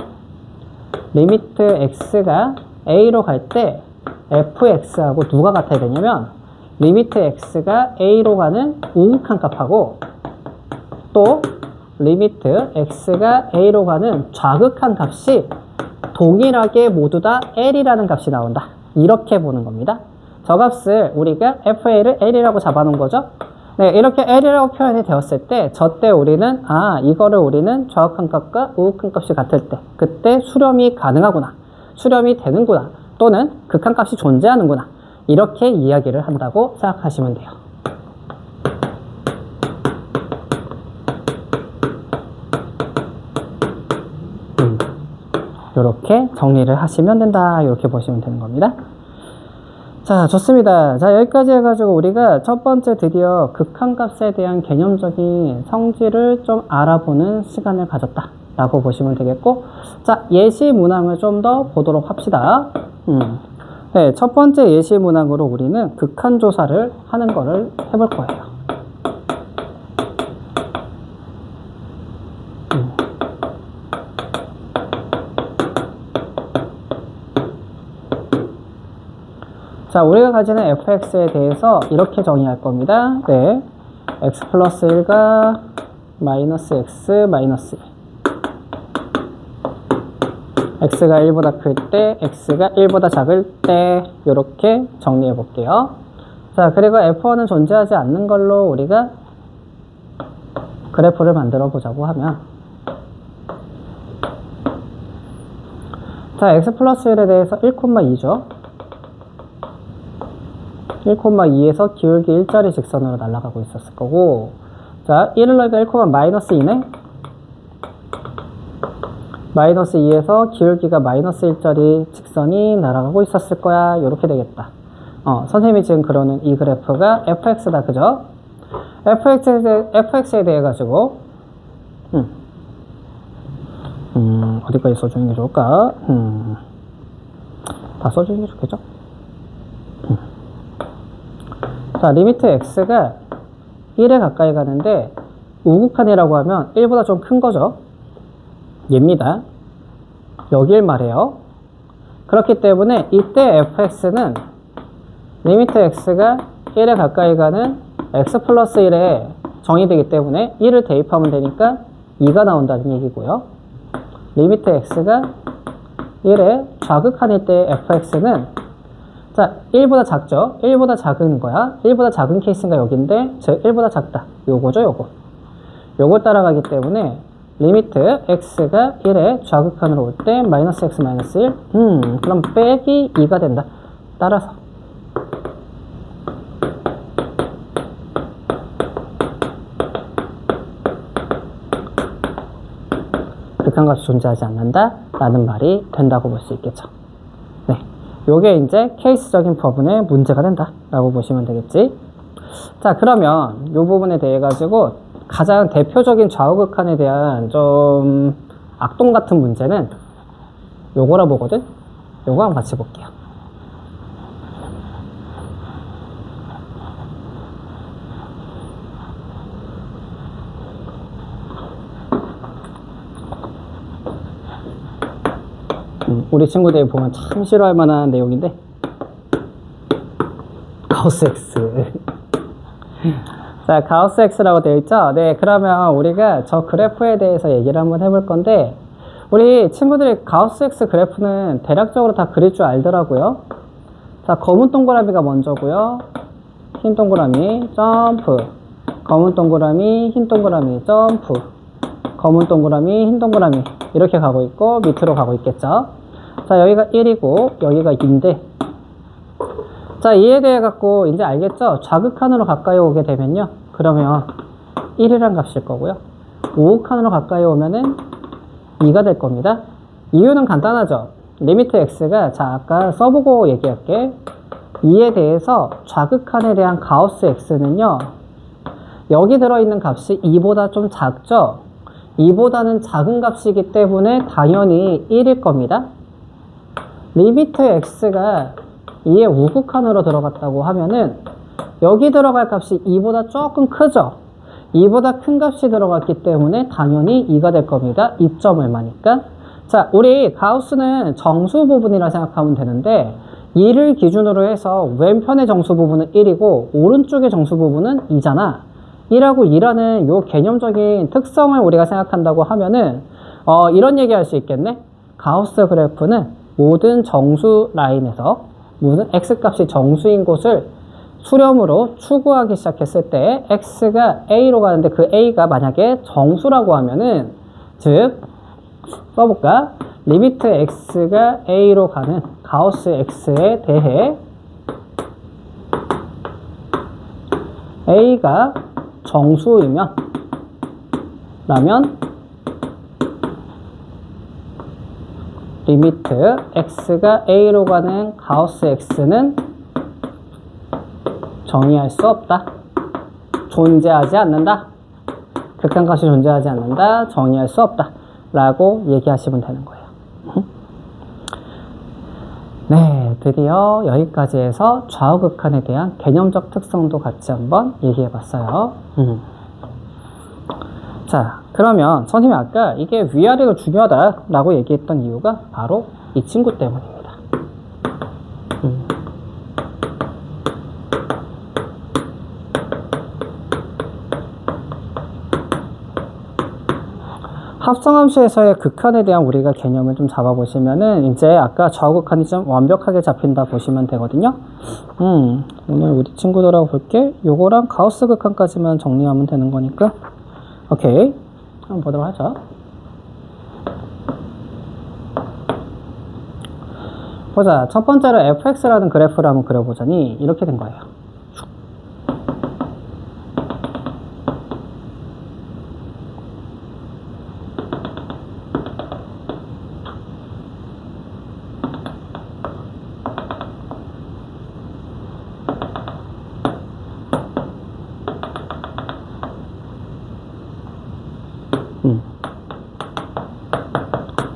리미트 x가 a로 갈 때 fx하고 누가 같아야 되냐면 리미트 x가 a로 가는 우극한 값하고 또 리미트 x가 a로 가는 좌극한 값이 동일하게 모두 다 l이라는 값이 나온다. 이렇게 보는 겁니다. 저 값을 우리가 fa를 l이라고 잡아놓은 거죠. 네, 이렇게 l이라고 표현이 되었을 때 저때 우리는 이거를 우리는 좌극한 값과 우극한 값이 같을 때 그때 수렴이 가능하구나, 수렴이 되는구나, 또는 극한 값이 존재하는구나, 이렇게 이야기를 한다고 생각하시면 돼요. 이렇게 정리를 하시면 된다. 이렇게 보시면 되는 겁니다. 자, 좋습니다. 자, 여기까지 해가지고 우리가 첫 번째 드디어 극한값에 대한 개념적인 성질을 좀 알아보는 시간을 가졌다 라고 보시면 되겠고, 자, 예시 문항을 좀 더 보도록 합시다. 네, 첫 번째 예시 문항으로 우리는 극한조사를 하는 거를 해볼 거예요. 자, 우리가 가지는 fx에 대해서 이렇게 정의할 겁니다. 네, x 플러스 1과 마이너스 x 마이너스 1. x가 1보다 클 때, x가 1보다 작을 때, 이렇게 정리해 볼게요. 자, 그리고 f1은 존재하지 않는 걸로 우리가 그래프를 만들어 보자고 하면, 자, x 플러스 1에 대해서 1,2죠. 1,2에서 기울기 1짜리 직선으로 날아가고 있었을 거고, 자, 1을 넣으니까 1,-2네? 마이너스 2에서 기울기가 마이너스 1짜리 직선이 날아가고 있었을 거야. 이렇게 되겠다. 선생님이 지금 그러는 이 그래프가 fx다. 그죠? fx에 대해 가지고, 어디까지 써주는 게 좋을까? 다 써주는 게 좋겠죠? 자, 리미트 x가 1에 가까이 가는데 우극한이라고 하면 1보다 좀 큰 거죠. 얘입니다. 여길 말해요. 그렇기 때문에 이때 fx는 리미트 x가 1에 가까이 가는 x 플러스 1에 정의되기 때문에 1을 대입하면 되니까 2가 나온다는 얘기고요. 리미트 x가 1에 좌극한일 때 fx는, 자, 1보다 작죠? 1보다 작은 거야. 1보다 작은 케이스가 여긴데, 즉 1보다 작다. 요거죠, 요거. 요걸 따라가기 때문에 리미트 x가 1에 좌극한으로 올 때 마이너스 x 마이너스 1. 그럼 빼기 2가 된다. 따라서 극한값이 존재하지 않는다 라는 말이 된다고 볼 수 있겠죠. 네, 요게 이제 케이스적인 부분의 문제가 된다 라고 보시면 되겠지. 자, 그러면 이 부분에 대해 가지고 가장 대표적인 좌우극한에 대한 좀 악동 같은 문제는 요거라 보거든. 요거 한번 같이 볼게요. 우리 친구들이 보면 참 싫어할 만한 내용인데, 가우스 X. 자, 가우스 X라고 되어 있죠? 네, 그러면 우리가 저 그래프에 대해서 얘기를 한번 해볼 건데, 우리 친구들이 가우스 X 그래프는 대략적으로 다 그릴 줄 알더라고요. 자, 검은 동그라미가 먼저고요. 흰 동그라미, 점프. 검은 동그라미, 흰 동그라미, 점프. 검은 동그라미, 흰 동그라미. 이렇게 가고 있고, 밑으로 가고 있겠죠? 자, 여기가 1이고, 여기가 2인데, 자, 이에 대해 갖고 이제 알겠죠? 좌극한으로 가까이 오게 되면요. 그러면 1이란 값일 거고요. 우극한으로 가까이 오면은 2가 될 겁니다. 이유는 간단하죠? 리미트 x가, 자, 아까 써보고 얘기할게. 이에 대해서 좌극한에 대한 가우스 x는요. 여기 들어있는 값이 2보다 좀 작죠? 2보다는 작은 값이기 때문에 당연히 1일 겁니다. 리미트 x가 2의 우극한으로 들어갔다고 하면은 여기 들어갈 값이 2보다 조금 크죠? 2보다 큰 값이 들어갔기 때문에 당연히 2가 될 겁니다. 2점 얼마니까? 자, 우리 가우스는 정수 부분이라 생각하면 되는데 2를 기준으로 해서 왼편의 정수 부분은 1이고 오른쪽의 정수 부분은 2잖아. 1하고 2라는 요 개념적인 특성을 우리가 생각한다고 하면은 이런 얘기 할 수 있겠네? 가우스 그래프는 모든 정수 라인에서 모든 x값이 정수인 곳을 수렴으로 추구하기 시작했을 때 x가 a로 가는데 그 a가 만약에 정수라고 하면은, 즉 써볼까? 리미트 x가 a로 가는 가우스 x에 대해 a가 정수이면 라면 리미트 x가 a로 가는 가우스 x는 정의할 수 없다. 존재하지 않는다. 극한값이 존재하지 않는다. 정의할 수 없다. 라고 얘기하시면 되는 거예요. 네, 드디어 여기까지 해서 좌우극한에 대한 개념적 특성도 같이 한번 얘기해 봤어요. 자, 그러면 선생님이 아까 이게 위아래가 중요하다라고 얘기했던 이유가 바로 이 친구 때문입니다. 합성함수에서의 극한에 대한 우리가 개념을 좀 잡아보시면은 이제 아까 좌우극한이 좀 완벽하게 잡힌다 보시면 되거든요. 오늘 우리 친구들하고 볼게. 요거랑 가우스 극한까지만 정리하면 되는 거니까. 오케이, 한번 보도록 하죠. 보자. 첫 번째로 fx라는 그래프를 한번 그려보자니 이렇게 된 거예요.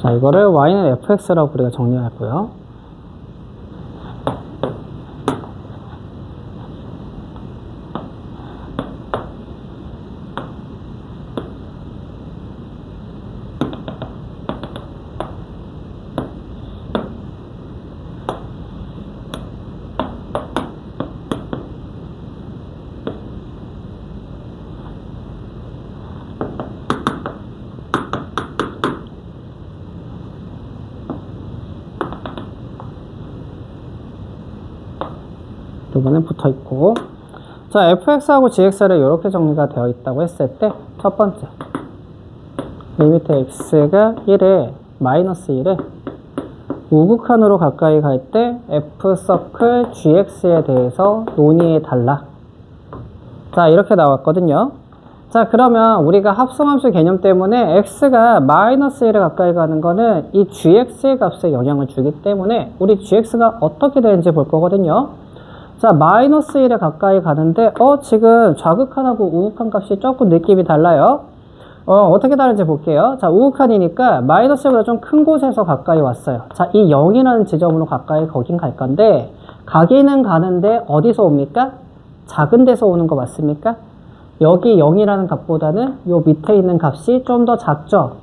자, 이거를 y는 fx라고 우리가 정리하고요. 이번엔 붙어 있고, 자, fx하고 gx를 이렇게 정리가 되어 있다고 했을 때, 첫 번째 리미트 x가 1에 마이너스 1에 우극한으로 가까이 갈 때 f 서클 gx에 대해서 논의해 달라. 자, 이렇게 나왔거든요. 자, 그러면 우리가 합성함수 개념 때문에 x가 마이너스 1에 가까이 가는 거는 이 gx의 값에 영향을 주기 때문에 우리 gx가 어떻게 되는지 볼 거거든요. 자, 마이너스 1에 가까이 가는데 지금 좌극한하고 우극한 값이 조금 느낌이 달라요. 어떻게 다른지 볼게요. 자, 우극한이니까 마이너스 1보다 좀 큰 곳에서 가까이 왔어요. 자, 이 0이라는 지점으로 가까이 거긴 갈 건데 가기는 가는데 어디서 옵니까? 작은 데서 오는 거 맞습니까? 여기 0이라는 값보다는 요 밑에 있는 값이 좀 더 작죠?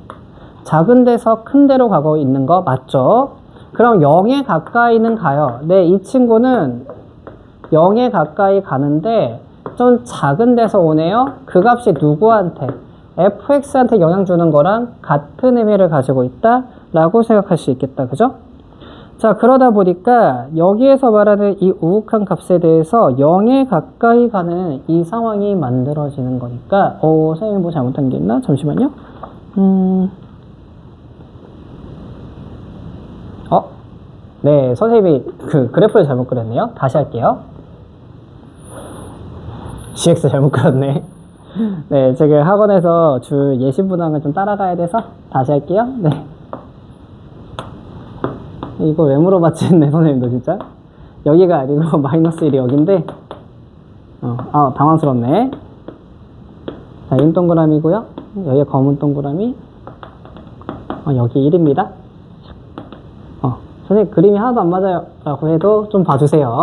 작은 데서 큰 데로 가고 있는 거 맞죠? 그럼 0에 가까이는 가요. 네, 이 친구는 0에 가까이 가는데 좀 작은 데서 오네요. 그 값이 누구한테? fx한테 영향 주는 거랑 같은 의미를 가지고 있다 라고 생각할 수 있겠다. 그죠? 자, 그러다 보니까 여기에서 말하는 이 우극한 값에 대해서 0에 가까이 가는 이 상황이 만들어지는 거니까 선생님 뭐 잘못한 게 있나? 잠시만요. 네, 선생님이 그 그래프를 잘못 그렸네요. 다시 할게요. gx 잘못 그렸네. 네, 제가 학원에서 줄 예시 분항을 좀 따라가야 돼서 다시 할게요. 네. 이거 왜 물어봤지 했네, 선생님도 진짜. 여기가 아니고 마이너스 1이 여긴데 당황스럽네. 자, 흰 동그라미고요. 여기 검은 동그라미. 여기 1입니다. 선생님 그림이 하나도 안 맞아요 라고 해도 좀 봐주세요.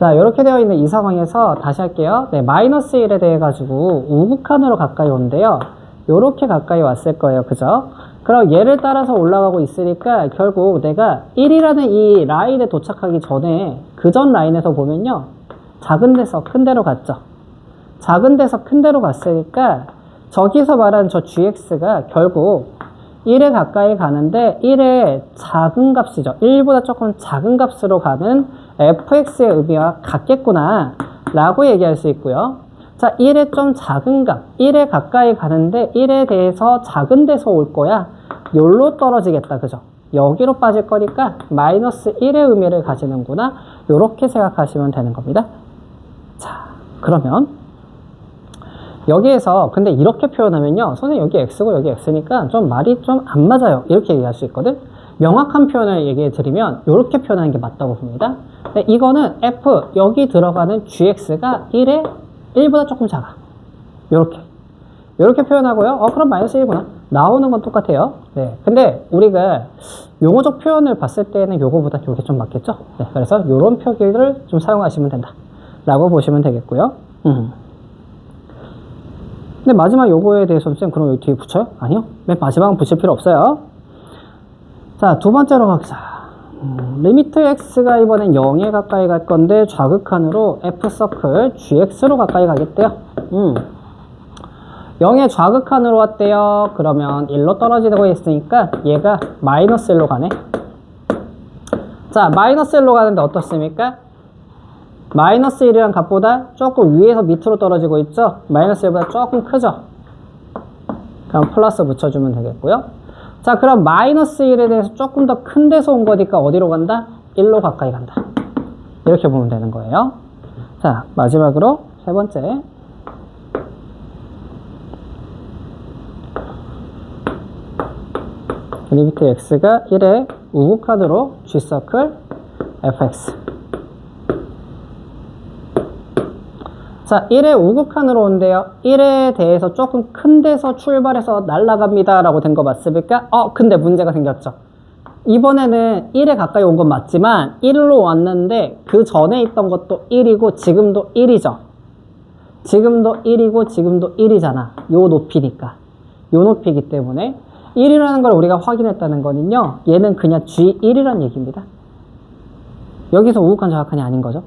자, 이렇게 되어 있는 이 상황에서 다시 할게요. 네, 마이너스 1에 대해 가지고 우극한으로 가까이 오는데요. 요렇게 가까이 왔을 거예요. 그죠? 그럼 얘를 따라서 올라가고 있으니까 결국 내가 1이라는 이 라인에 도착하기 전에 그 전 라인에서 보면요. 작은 데서 큰 데로 갔죠. 작은 데서 큰 데로 갔으니까 저기서 말하는 저 gx가 결국 1에 가까이 가는데 1의 작은 값이죠. 1보다 조금 작은 값으로 가는 fx의 의미와 같겠구나 라고 얘기할 수 있고요. 자, 1의 좀 작은 값, 1에 가까이 가는데 1에 대해서 작은 데서 올 거야. 여기로 떨어지겠다. 그죠? 여기로 빠질 거니까 마이너스 1의 의미를 가지는구나. 이렇게 생각하시면 되는 겁니다. 자, 그러면 여기에서 근데 이렇게 표현하면요. 선생님 여기 x고 여기 x니까 좀 말이 좀 안 맞아요. 이렇게 얘기할 수 있거든. 명확한 표현을 얘기해 드리면 이렇게 표현하는 게 맞다고 봅니다. 근데 이거는 f 여기 들어가는 gx가 1보다 조금 작아. 이렇게 표현하고요. 그럼 마이너스 1이구나. 나오는 건 똑같아요. 네. 근데 우리가 용어적 표현을 봤을 때는 요거보다 요게 좀 맞겠죠? 네. 그래서 요런 표기를 좀 사용하시면 된다. 라고 보시면 되겠고요. 근데 마지막 요거에 대해서 쌤 그럼 여기 뒤에 붙여요? 아니요. 맨 마지막은 붙일 필요 없어요. 자, 두 번째로 가자. 리미트 x가 이번엔 0에 가까이 갈 건데 좌극한으로 f서클 gx로 가까이 가겠대요. 0에 좌극한으로 왔대요. 그러면 1로 떨어지고 있으니까 얘가 마이너스 1로 가네. 자, 마이너스 1로 가는데 어떻습니까? 마이너스 1이란 값보다 조금 위에서 밑으로 떨어지고 있죠? 마이너스 1보다 조금 크죠? 그럼 플러스 붙여주면 되겠고요. 자, 그럼 마이너스 1에 대해서 조금 더 큰 데서 온 거니까 어디로 간다? 1로 가까이 간다. 이렇게 보면 되는 거예요. 자, 마지막으로 세 번째. 리미트 x가 1의 우극한으로 g서클 fx. 자, 1의 우극한으로 온대요. 1에 대해서 조금 큰 데서 출발해서 날아갑니다 라고 된 거 맞습니까? 근데 문제가 생겼죠. 이번에는 1에 가까이 온 건 맞지만 1로 왔는데 그 전에 있던 것도 1이고 지금도 1이죠. 지금도 1이고 지금도 1이잖아. 요 높이니까. 요 높이기 때문에 1이라는 걸 우리가 확인했다는 거는요. 얘는 그냥 G1이라는 얘기입니다. 여기서 우극한 좌극한이 아닌 거죠.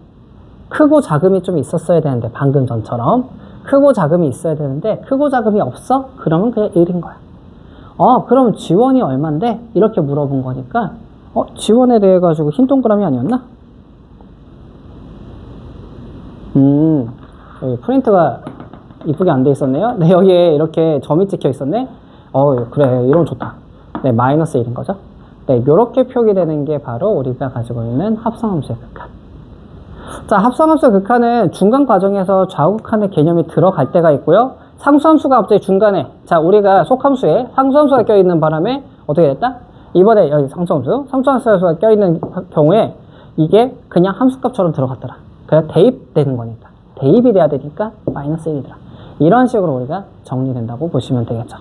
크고 작음이 좀 있었어야 되는데 방금 전처럼 크고 작음이 있어야 되는데 크고 작음이 없어? 그러면 그냥 1인 거야. 그럼 G1이 얼만데? 이렇게 물어본 거니까 G1에 대해 가지고 흰 동그라미 아니었나? 여기 프린트가 이쁘게 안 돼 있었네요. 네, 여기에 이렇게 점이 찍혀 있었네. 그래, 이러면 좋다. 네, 마이너스 1인 거죠. 네, 이렇게 표기되는 게 바로 우리가 가지고 있는 합성함수의 극한. 자, 합성함수 극한은 중간 과정에서 좌우극한의 개념이 들어갈 때가 있고요. 상수함수가 갑자기 중간에, 자, 우리가 속함수에 상수함수가 껴있는 바람에 어떻게 됐다? 이번에 여기 상수함수가 껴있는 경우에 이게 그냥 함수값처럼 들어갔더라. 그래서 대입되는 거니까. 대입이 돼야 되니까 마이너스 1이더라. 이런 식으로 우리가 정리된다고 보시면 되겠죠.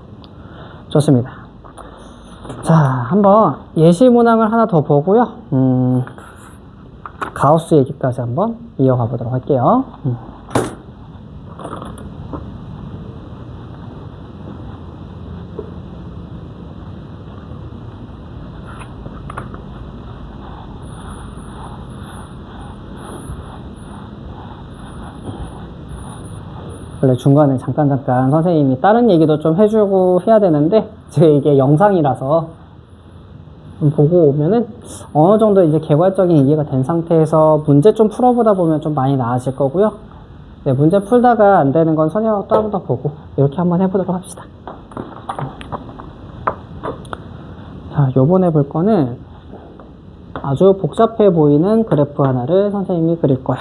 좋습니다. 자, 한번 예시 문항을 하나 더 보고요. 가우스 얘기까지 한번 이어가 보도록 할게요. 원래 중간에 잠깐 선생님이 다른 얘기도 좀 해주고 해야 되는데 지금 이게 영상이라서 보고 오면은 어느 정도 이제 개괄적인 이해가 된 상태에서 문제 좀 풀어보다 보면 좀 많이 나아질 거고요. 네, 문제 풀다가 안 되는 건 선생님하고 또 한 번 더 보고 이렇게 한번 해보도록 합시다. 자, 요번에 볼 거는 아주 복잡해 보이는 그래프 하나를 선생님이 그릴 거야.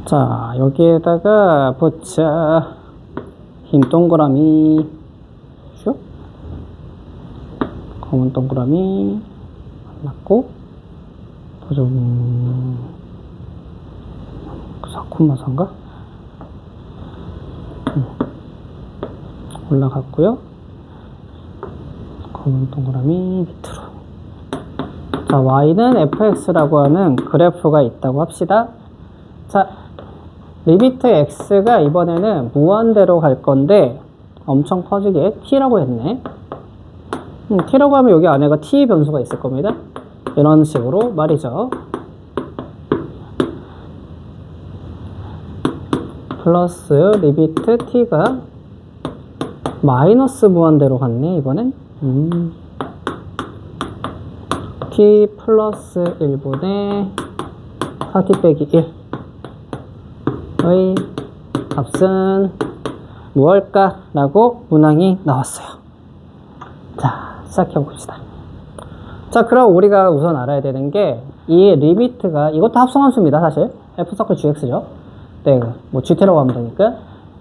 자, 여기에다가 붙자 흰 동그라미 슉 검은 동그라미 맞고 좀 4,4인가? 올라갔고요. 검은 동그라미 밑으로. 자, y는 fx라고 하는 그래프가 있다고 합시다. 자, 리미트 x가 이번에는 무한대로 갈 건데 엄청 커지게 t라고 했네. t라고 하면 여기 안에가 t 변수가 있을 겁니다. 이런 식으로 말이죠. 플러스 리미트 t가 마이너스 무한대로 갔네 이번엔. t 플러스 1분의 4t 빼기 1 의 값은 무엇일까? 라고 문항이 나왔어요. 자, 시작해 봅시다. 자, 그럼 우리가 우선 알아야 되는 게 이 리미트가 이것도 합성함수입니다. 사실 f서클 gx죠. 네, 뭐 gt라고 하면 되니까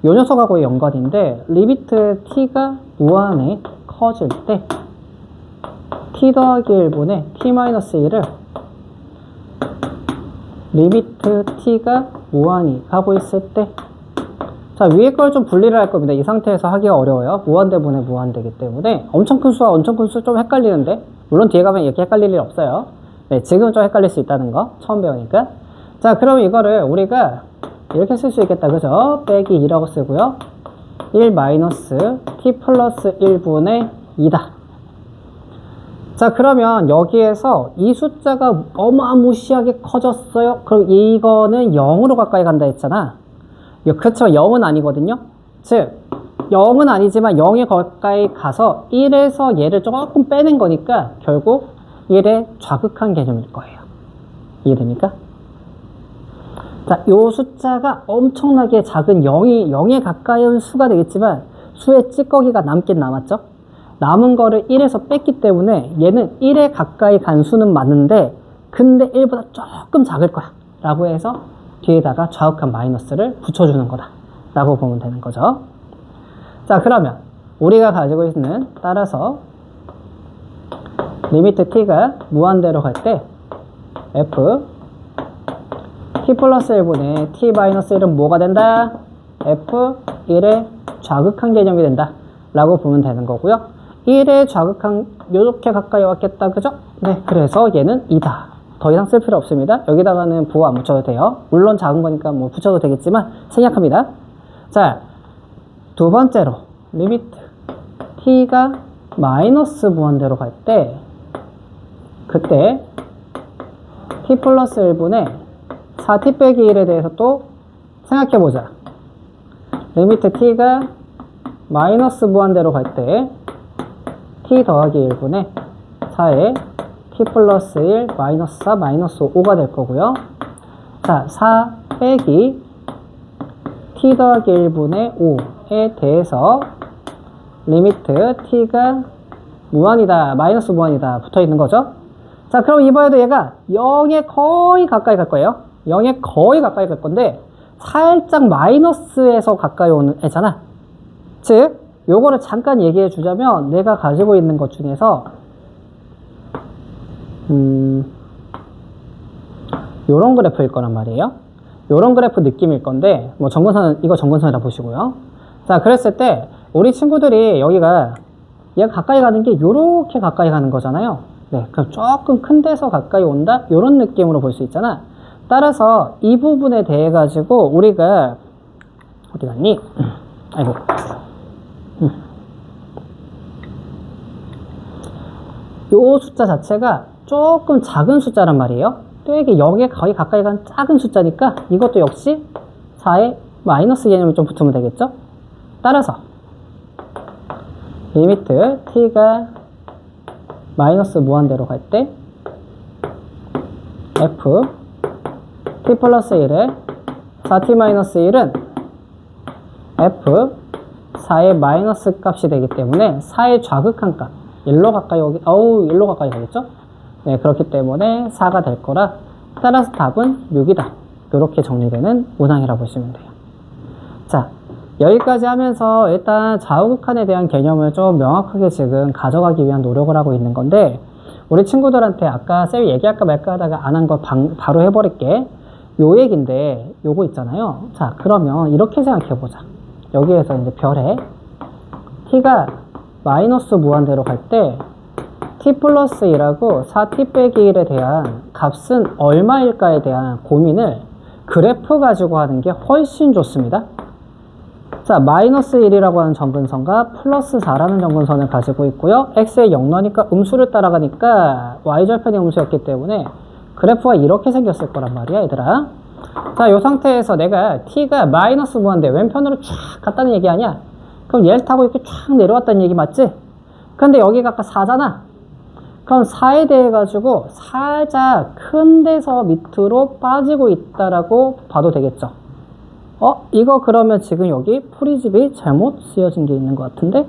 요 녀석하고의 연관인데 리미트 t가 무한에 커질 때 t 더하기 1분의 t-1을 리미트 t가 무한히 가고 있을 때, 자, 위에 걸 좀 분리를 할 겁니다. 이 상태에서 하기가 어려워요. 무한대분의 무한대이기 때문에 엄청 큰 수와 엄청 큰 수 좀 헷갈리는데, 물론 뒤에 가면 이렇게 헷갈릴 일 없어요. 네, 지금 좀 헷갈릴 수 있다는 거 처음 배우니까. 자, 그럼 이거를 우리가 이렇게 쓸 수 있겠다, 그죠? 빼기 2라고 쓰고요. 1 마이너스 t 플러스 1분의 2다. 자, 그러면 여기에서 이 숫자가 어마무시하게 커졌어요. 그럼 이거는 0으로 가까이 간다 했잖아. 그렇지만 0은 아니거든요. 즉 0은 아니지만 0에 가까이 가서 1에서 얘를 조금 빼낸 거니까 결국 1의 좌극한 개념일 거예요. 이해됩니까? 자, 요 숫자가 엄청나게 작은 0에 가까운 수가 되겠지만 수의 찌꺼기가 남긴 남았죠. 남은 거를 1에서 뺐기 때문에 얘는 1에 가까이 간 수는 맞는데 근데 1보다 조금 작을 거야 라고 해서 뒤에다가 좌극한 마이너스를 붙여주는 거다 라고 보면 되는 거죠. 자, 그러면 우리가 가지고 있는 따라서 리미트 t가 무한대로 갈 때 f t 플러스 1분의 t 마이너스 1은 뭐가 된다? f 1의 좌극한 개념이 된다 라고 보면 되는 거고요. 1의 좌극한 요렇게 가까이 왔겠다, 그죠? 네, 그래서 얘는 2다. 더 이상 쓸 필요 없습니다. 여기다가는 부호 안 붙여도 돼요. 물론 작은 거니까 뭐 붙여도 되겠지만 생략합니다. 자, 두 번째로 리미트 t가 마이너스 무한대로 갈 때 그때 t 플러스 1분의 4t 빼기 1에 대해서 또 생각해보자. 리미트 t가 마이너스 무한대로 갈 때 t 더하기 1분의 4에 t 플러스 1 마이너스 4 마이너스 5가 될 거고요. 자, 4 빼기 t 더하기 1분의 5에 대해서 리미트 t가 무한이다, 마이너스 무한이다 붙어 있는 거죠. 자, 그럼 이번에도 얘가 0에 거의 가까이 갈 거예요. 0에 거의 가까이 갈 건데 살짝 마이너스에서 가까이 오는 애잖아. 즉, 요거를 잠깐 얘기해 주자면 내가 가지고 있는 것 중에서 요런 그래프일 거란 말이에요. 요런 그래프 느낌일 건데 뭐 정근선, 이거 정근선이라 보시고요. 자, 그랬을 때 우리 친구들이 여기가 얘가 가까이 가는 게 요렇게 가까이 가는 거잖아요. 네, 그럼 조금 큰 데서 가까이 온다? 요런 느낌으로 볼 수 있잖아. 따라서 이 부분에 대해 가지고 우리가 어디 갔니? 아이고. 요 숫자 자체가 조금 작은 숫자란 말이에요. 또 이게 0에 거의 가까이 간 작은 숫자니까 이것도 역시 4의 마이너스 개념이 좀 붙으면 되겠죠? 따라서 리미트 t가 마이너스 무한대로 갈 때 f t 플러스 1에 4t 마이너스 1은 f 4의 마이너스 값이 되기 때문에 4의 좌극한 값 1로 가까이 오기, 1로 가까이 가겠죠? 네, 그렇기 때문에 4가 될 거라 따라서 답은 6이다. 이렇게 정리되는 문항이라고 보시면 돼요. 자, 여기까지 하면서 일단 좌우극한에 대한 개념을 좀 명확하게 지금 가져가기 위한 노력을 하고 있는 건데 우리 친구들한테 아까 쌤이 얘기할까 말까 하다가 안 한 거 바로 해버릴게. 요 얘기인데 요거 있잖아요. 자, 그러면 이렇게 생각해보자. 여기에서 이제 별에 t가 마이너스 무한대로 갈 때 t 플러스 1하고 4t 빼기 1에 대한 값은 얼마일까에 대한 고민을 그래프 가지고 하는 게 훨씬 좋습니다. 자, 마이너스 1이라고 하는 정근선과 플러스 4라는 정근선을 가지고 있고요. x의 0 넣으니까 음수를 따라가니까 y절편이 음수였기 때문에 그래프가 이렇게 생겼을 거란 말이야, 얘들아. 자, 이 상태에서 내가 t가 마이너스 무한대 왼편으로 쫙 갔다는 얘기 아니야? 그럼 얘를 타고 이렇게 쫙 내려왔다는 얘기 맞지? 근데 여기가 아까 4잖아? 그럼 4에 대해 가지고 살짝 큰 데서 밑으로 빠지고 있다라고 봐도 되겠죠? 이거 그러면 지금 여기 풀이집이 잘못 쓰여진 게 있는 것 같은데?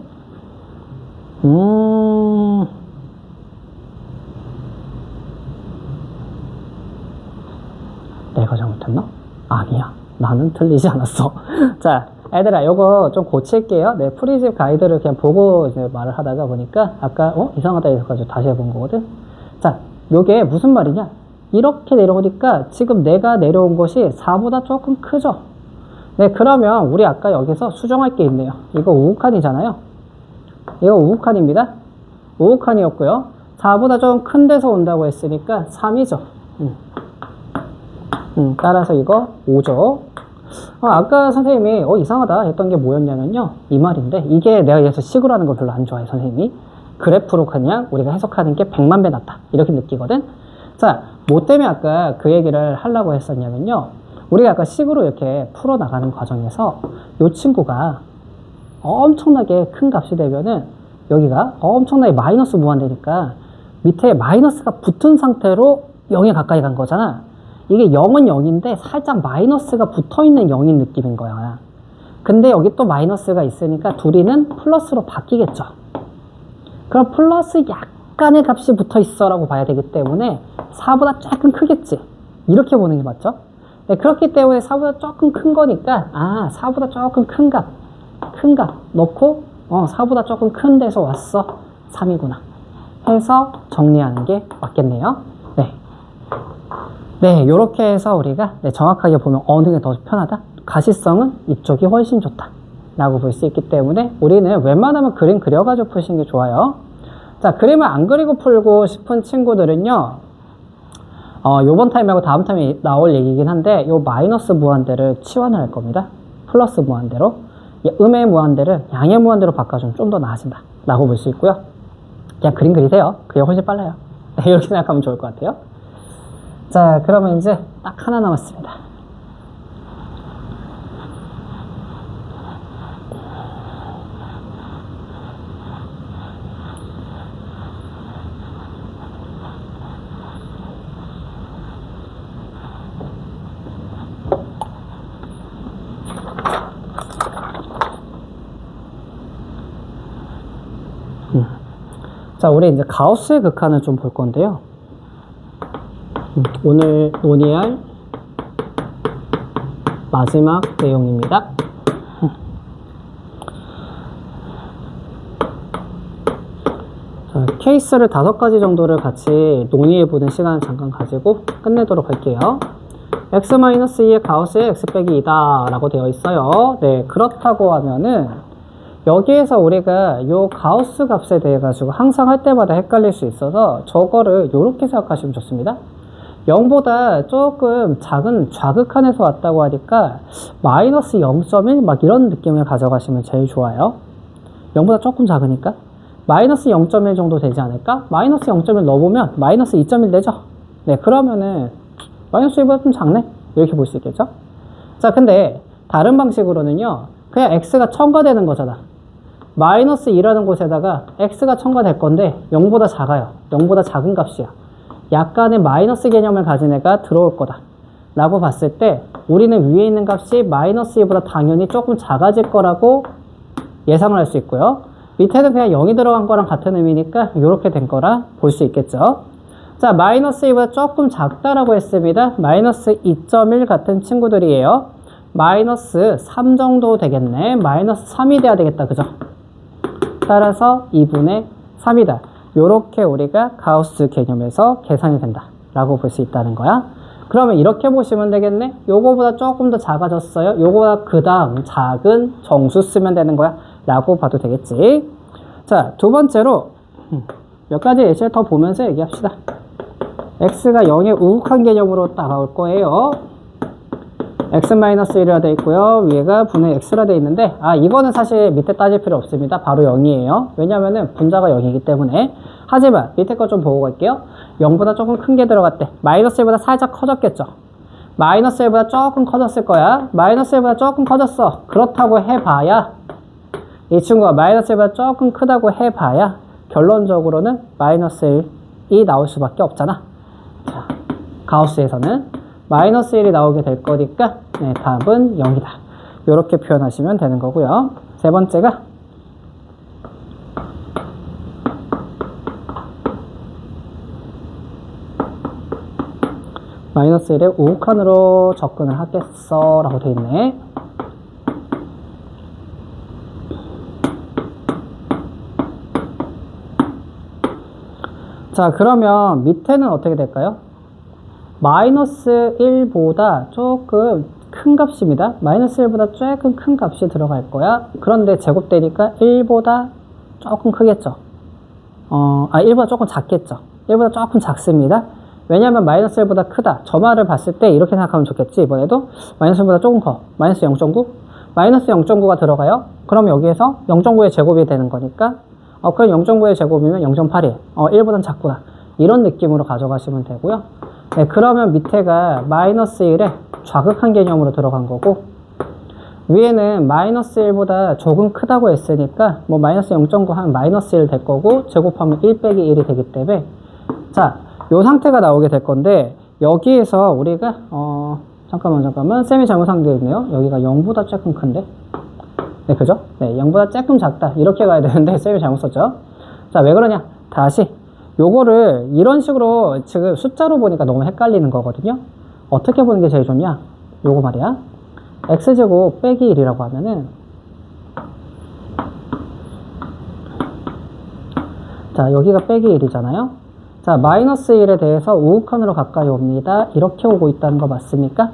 내가 잘못했나? 아니야. 나는 틀리지 않았어. 자, 애들아, 요거 좀 고칠게요. 네, 프리집 가이드를 그냥 보고 이제 말을 하다가 보니까 아까 이상하다 해서 다시 해본 거거든. 자, 요게 무슨 말이냐? 이렇게 내려오니까 지금 내가 내려온 것이 4보다 조금 크죠? 네, 그러면 우리 아까 여기서 수정할 게 있네요. 이거 우극한이잖아요. 이거 우극한입니다. 우극한이었고요. 4보다 좀 큰 데서 온다고 했으니까 3이죠. 따라서 이거 5죠. 아까 선생님이 이상하다 했던 게 뭐였냐면요, 이 말인데 이게 내가 여기서 식으로 하는 걸 별로 안 좋아해. 선생님이 그래프로 그냥 우리가 해석하는 게 100만 배 낫다 이렇게 느끼거든. 자, 뭐 때문에 아까 그 얘기를 하려고 했었냐면요, 우리가 아까 식으로 이렇게 풀어나가는 과정에서 이 친구가 엄청나게 큰 값이 되면은 여기가 엄청나게 마이너스 무한대니까 밑에 마이너스가 붙은 상태로 0에 가까이 간 거잖아. 이게 0은 0인데 살짝 마이너스가 붙어있는 0인 느낌인 거야. 근데 여기 또 마이너스가 있으니까 둘이는 플러스로 바뀌겠죠. 그럼 플러스 약간의 값이 붙어있어 라고 봐야 되기 때문에 4보다 조금 크겠지. 이렇게 보는 게 맞죠? 네, 그렇기 때문에 4보다 조금 큰 거니까 4보다 조금 큰 값 넣고 4보다 조금 큰 데서 왔어. 3이구나 해서 정리하는 게 맞겠네요. 네, 요렇게 해서 우리가 정확하게 보면 어느 게 더 편하다? 가시성은 이쪽이 훨씬 좋다 라고 볼 수 있기 때문에 우리는 웬만하면 그림 그려가지고 푸시는 게 좋아요. 자, 그림을 안 그리고 풀고 싶은 친구들은요, 요번 타임 말고 다음 타임에 나올 얘기긴 한데 요 마이너스 무한대를 치환을 할 겁니다. 플러스 무한대로. 음의 무한대를 양의 무한대로 바꿔주면 좀 더 나아진다 라고 볼 수 있고요. 그냥 그림 그리세요. 그게 훨씬 빨라요. 이렇게 생각하면 좋을 것 같아요. 자, 그러면 이제 딱 하나 남았습니다. 자, 우리 이제 가우스의 극한을 좀 볼 건데요. 오늘 논의할 마지막 내용입니다. 자, 케이스를 5가지 정도를 같이 논의해보는 시간을 잠깐 가지고 끝내도록 할게요. x-2의 가우스의 x 빼기 2다 라고 되어 있어요. 네, 그렇다고 하면은 여기에서 우리가 요 가우스 값에 대해 가지고 항상 할 때마다 헷갈릴 수 있어서 저거를 이렇게 생각하시면 좋습니다. 0보다 조금 작은 좌극한에서 왔다고 하니까 마이너스 0.1 막 이런 느낌을 가져가시면 제일 좋아요. 0보다 조금 작으니까 마이너스 0.1 정도 되지 않을까? 마이너스 0.1 넣어보면 마이너스 2.1 되죠? 네, 그러면은 마이너스 1보다 좀 작네? 이렇게 볼 수 있겠죠? 자, 근데 다른 방식으로는요, 그냥 x가 첨가되는 거잖아. 마이너스 2라는 곳에다가 x가 첨가될 건데 0보다 작아요. 0보다 작은 값이야. 약간의 마이너스 개념을 가진 애가 들어올 거다 라고 봤을 때 우리는 위에 있는 값이 마이너스 2보다 당연히 조금 작아질 거라고 예상을 할 수 있고요. 밑에는 그냥 0이 들어간 거랑 같은 의미니까 이렇게 된 거라 볼 수 있겠죠. 자, 마이너스 2보다 조금 작다라고 했습니다. 마이너스 2.1 같은 친구들이에요. 마이너스 3 정도 되겠네. 마이너스 3이 돼야 되겠다. 그죠? 따라서 2분의 3이다. 요렇게 우리가 가우스 개념에서 계산이 된다 라고 볼 수 있다는 거야. 그러면 이렇게 보시면 되겠네. 요거보다 조금 더 작아졌어요. 요거보다 그 다음 작은 정수 쓰면 되는 거야 라고 봐도 되겠지. 자, 두 번째로 몇 가지 예시를 더 보면서 얘기합시다. x가 0의 우극한 개념으로 다가올 거예요. x-1이라 되어 있고요. 위에가 분의 x라 되어 있는데 이거는 사실 밑에 따질 필요 없습니다. 바로 0이에요. 왜냐면은 분자가 0이기 때문에. 하지만 밑에 거 좀 보고 갈게요. 0보다 조금 큰 게 들어갔대. 마이너스 1보다 살짝 커졌겠죠. 마이너스 1보다 조금 커졌을 거야. 마이너스 1보다 조금 커졌어. 그렇다고 해봐야 이 친구가 마이너스 1보다 조금 크다고 해봐야 결론적으로는 마이너스 1이 나올 수밖에 없잖아. 자, 가우스에서는 마이너스 1이 나오게 될 거니까 네, 답은 0이다. 이렇게 표현하시면 되는 거고요. 세 번째가 마이너스 1의 우극한으로 접근을 하겠어 라고 되어 있네. 자, 그러면 밑에는 어떻게 될까요? 마이너스 1보다 조금 큰 값입니다. 마이너스 1보다 조금 큰 값이 들어갈 거야. 그런데 제곱되니까 1보다 조금 크겠죠. 1보다 조금 작겠죠. 1보다 조금 작습니다. 왜냐하면 마이너스 1보다 크다. 저 말을 봤을 때 이렇게 생각하면 좋겠지. 이번에도 마이너스 1보다 조금 커. 마이너스 0.9? 마이너스 0.9가 들어가요. 그럼 여기에서 0.9의 제곱이 되는 거니까 그럼 0.9의 제곱이면 0.8이에요. 1보단 작구나. 이런 느낌으로 가져가시면 되고요. 네, 그러면 밑에가 마이너스 1에 좌극한 개념으로 들어간 거고 위에는 마이너스 1보다 조금 크다고 했으니까 뭐 마이너스 0.9 하면 마이너스 1 될 거고 제곱하면 1 빼기 1이 되기 때문에 자, 요 상태가 나오게 될 건데 여기에서 우리가 잠깐만 쌤이 잘못한 게 있네요. 여기가 0보다 조금 큰데 네, 그죠? 네, 0보다 조금 작다 이렇게 가야 되는데 쌤이 잘못 썼죠. 자, 왜 그러냐? 다시 요거를 이런 식으로 지금 숫자로 보니까 너무 헷갈리는 거거든요. 어떻게 보는 게 제일 좋냐? 요거 말이야. x제곱 빼기 1이라고 하면은 자, 여기가 빼기 1이잖아요. 자, 마이너스 1에 대해서 우극한으로 가까이 옵니다. 이렇게 오고 있다는 거 맞습니까?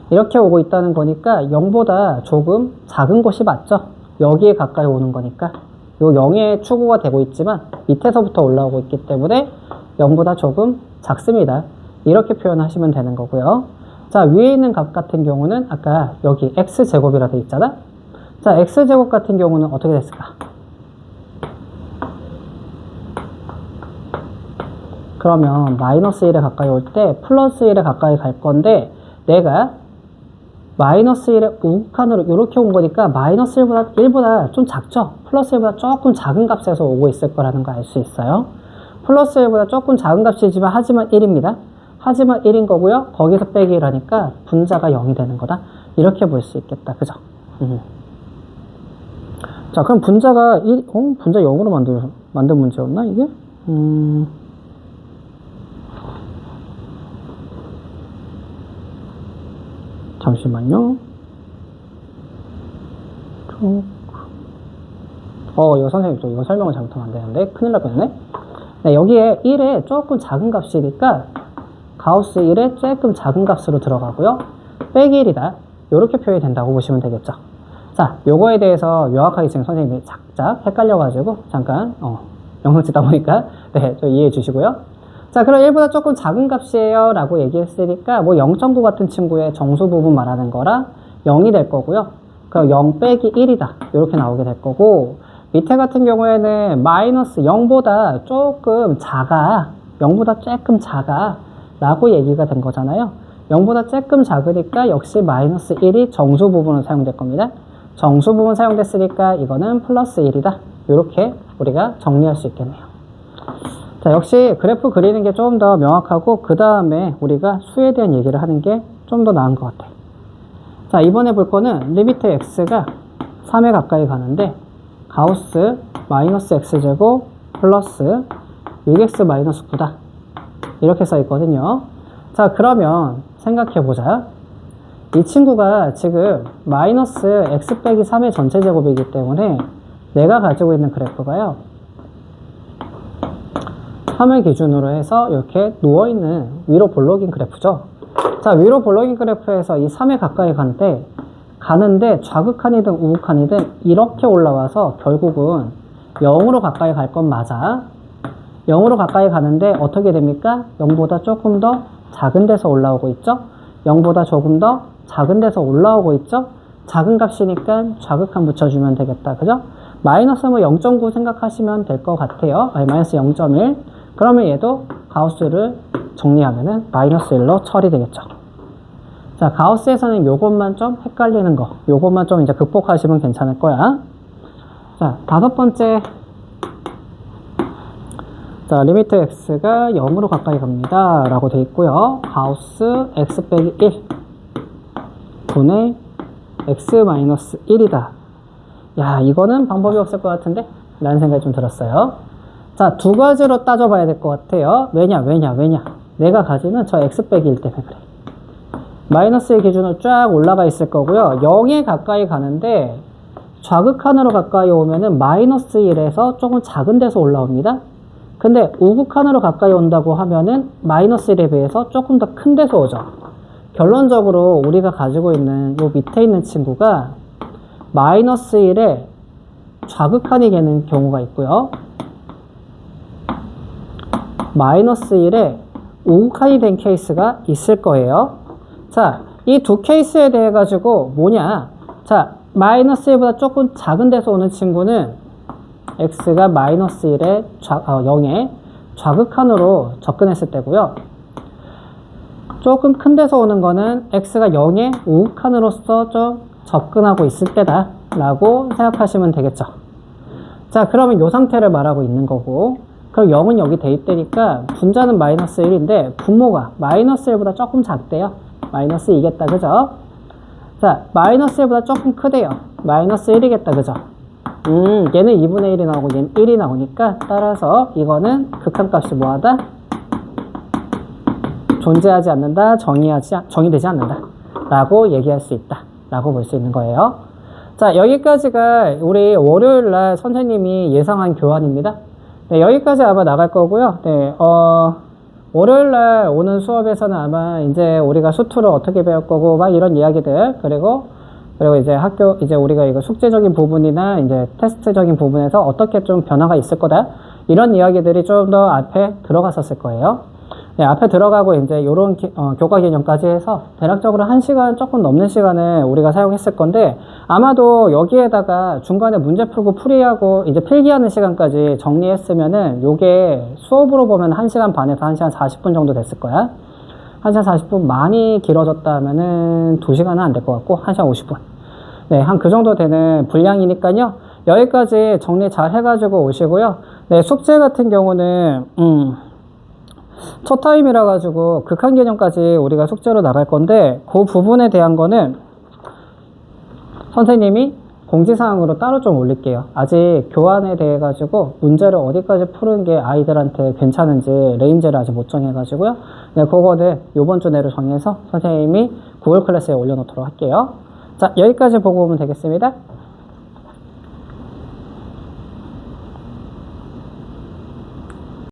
이렇게 오고 있다는 거니까 0보다 조금 작은 곳이 맞죠? 여기에 가까이 오는 거니까 요 0의 추구가 되고 있지만 밑에서부터 올라오고 있기 때문에 0보다 조금 작습니다. 이렇게 표현하시면 되는 거고요. 자, 위에 있는 값 같은 경우는 아까 여기 x제곱이라 돼 있잖아. 자, x제곱 같은 경우는 어떻게 됐을까? 그러면 마이너스 1에 가까이 올 때 플러스 1에 가까이 갈 건데 내가 마이너스 1의 우극한으로 이렇게 온 거니까 마이너스 1보다 좀 작죠? 플러스 1보다 조금 작은 값에서 오고 있을 거라는 거 알 수 있어요. 플러스 1보다 조금 작은 값이지만 하지만 1입니다. 하지만 1인 거고요. 거기서 빼기 1하니까 분자가 0이 되는 거다. 이렇게 볼 수 있겠다. 그죠? 자, 그럼 분자가 분자 0으로 만든 문제였나, 이게? 잠시만요. 이거 선생님, 이거 설명을 잘못하면 안 되는데. 큰일 날 뻔했네. 네, 여기에 1에 조금 작은 값이니까 가우스 1에 조금 작은 값으로 들어가고요. 빼기 1이다. 이렇게 표현이 된다고 보시면 되겠죠. 자, 요거에 대해서 명확하게 지금 선생님이 작작 헷갈려가지고 잠깐 영상 찍다 보니까 네, 좀 이해해 주시고요. 자, 그럼 1보다 조금 작은 값이에요 라고 얘기했으니까 뭐 0.9 같은 친구의 정수 부분 말하는 거라 0이 될 거고요. 그럼 0 빼기 1이다 이렇게 나오게 될 거고, 밑에 같은 경우에는 마이너스 0보다 조금 작아, 0보다 조금 작아 라고 얘기가 된 거잖아요. 0보다 조금 작으니까 역시 마이너스 1이 정수 부분으로 사용될 겁니다. 정수 부분 사용됐으니까 이거는 플러스 1이다. 이렇게 우리가 정리할 수 있겠네요. 자, 역시 그래프 그리는 게 좀 더 명확하고 그 다음에 우리가 수에 대한 얘기를 하는 게 좀 더 나은 것 같아요. 자, 이번에 볼 거는 리미트 x가 3에 가까이 가는데 가우스 마이너스 x제곱 플러스 6x 마이너스 9다. 이렇게 써 있거든요. 자, 그러면 생각해 보자. 이 친구가 지금 마이너스 x 빼기 3의 전체 제곱이기 때문에 내가 가지고 있는 그래프가요, 3을 기준으로 해서 이렇게 누워있는 위로 볼록인 그래프죠. 자, 위로 볼록인 그래프에서 이 3에 가까이 가는데 좌극한이든 우극한이든 이렇게 올라와서 결국은 0으로 가까이 갈 건 맞아. 0으로 가까이 가는데 어떻게 됩니까? 0보다 조금 더 작은 데서 올라오고 있죠? 0보다 조금 더 작은 데서 올라오고 있죠? 작은 값이니까 좌극한 붙여주면 되겠다. 그죠? 마이너스 뭐 0.9 생각하시면 될 것 같아요. 아니, 마이너스 0.1. 그러면 얘도 가우스를 정리하면은 마이너스 1로 처리되겠죠. 자, 가우스에서는 요것만 좀 헷갈리는 거, 요것만 좀 이제 극복하시면 괜찮을 거야. 자, 다섯 번째. 자, 리미트 x가 0으로 가까이 갑니다 라고 되어 있고요. 가우스 x 빼기 1 분의 x 마이너스 1이다. 야, 이거는 방법이 없을 것 같은데? 라는 생각이 좀 들었어요. 자, 두 가지로 따져봐야 될 것 같아요. 왜냐? 내가 가지는 저 x 빼기 1 때문에 그래. 마이너스의 기준으로 쫙 올라가 있을 거고요. 0에 가까이 가는데 좌극한으로 가까이 오면은 마이너스 1에서 조금 작은 데서 올라옵니다. 근데 우극한으로 가까이 온다고 하면은 마이너스 1에 비해서 조금 더 큰 데서 오죠. 결론적으로 우리가 가지고 있는 요 밑에 있는 친구가 마이너스 1에 좌극한이 되는 경우가 있고요. 마이너스 1에 우극한이 된 케이스가 있을 거예요. 자, 이 두 케이스에 대해 가지고 뭐냐? 자, 마이너스 1보다 조금 작은 데서 오는 친구는 x가 마이너스 1에 0에 좌극한으로 접근했을 때고요. 조금 큰 데서 오는 거는 x가 0에 우극한으로서 좀 접근하고 있을 때다 라고 생각하시면 되겠죠. 자, 그러면 이 상태를 말하고 있는 거고, 그럼 0은 여기 대입되니까 분자는 마이너스 1인데 분모가 마이너스 1보다 조금 작대요. 마이너스 2겠다, 그죠? 자, 마이너스 1보다 조금 크대요. 마이너스 1이겠다, 그죠? 얘는 2분의 1이 나오고 얘는 1이 나오니까 따라서 이거는 극한값이 뭐하다? 존재하지 않는다, 정의되지 않는다 라고 얘기할 수 있다 라고 볼 수 있는 거예요. 자, 여기까지가 우리 월요일날 선생님이 예상한 교환입니다. 네, 여기까지 아마 나갈 거고요. 네, 월요일날 오는 수업에서는 아마 이제 우리가 수투를 어떻게 배울 거고 막 이런 이야기들, 그리고 이제 우리가 이거 숙제적인 부분이나 이제 테스트적인 부분에서 어떻게 좀 변화가 있을 거다, 이런 이야기들이 좀 더 앞에 들어갔었을 거예요. 네, 앞에 들어가고 이제 요런 교과 개념까지 해서 대략적으로 1시간 조금 넘는 시간을 우리가 사용했을 건데, 아마도 여기에다가 중간에 문제 풀고 풀이하고 이제 필기하는 시간까지 정리했으면은 요게 수업으로 보면 1시간 반에서 1시간 40분 정도 됐을 거야. 1시간 40분 많이 길어졌다 하면은 2시간은 안 될 것 같고 1시간 50분. 네, 한 그 정도 되는 분량이니까요. 여기까지 정리 잘 해가지고 오시고요. 네, 숙제 같은 경우는 첫 타임이라 가지고 극한 개념까지 우리가 숙제로 나갈 건데, 그 부분에 대한 거는 선생님이 공지사항으로 따로 좀 올릴게요. 아직 교환에 대해 가지고 문제를 어디까지 푸는 게 아이들한테 괜찮은지 레인지를 아직 못 정해가지고요. 네, 그거는 요번 주 내로 정해서 선생님이 구글 클래스에 올려놓도록 할게요. 자, 여기까지 보고 오면 되겠습니다.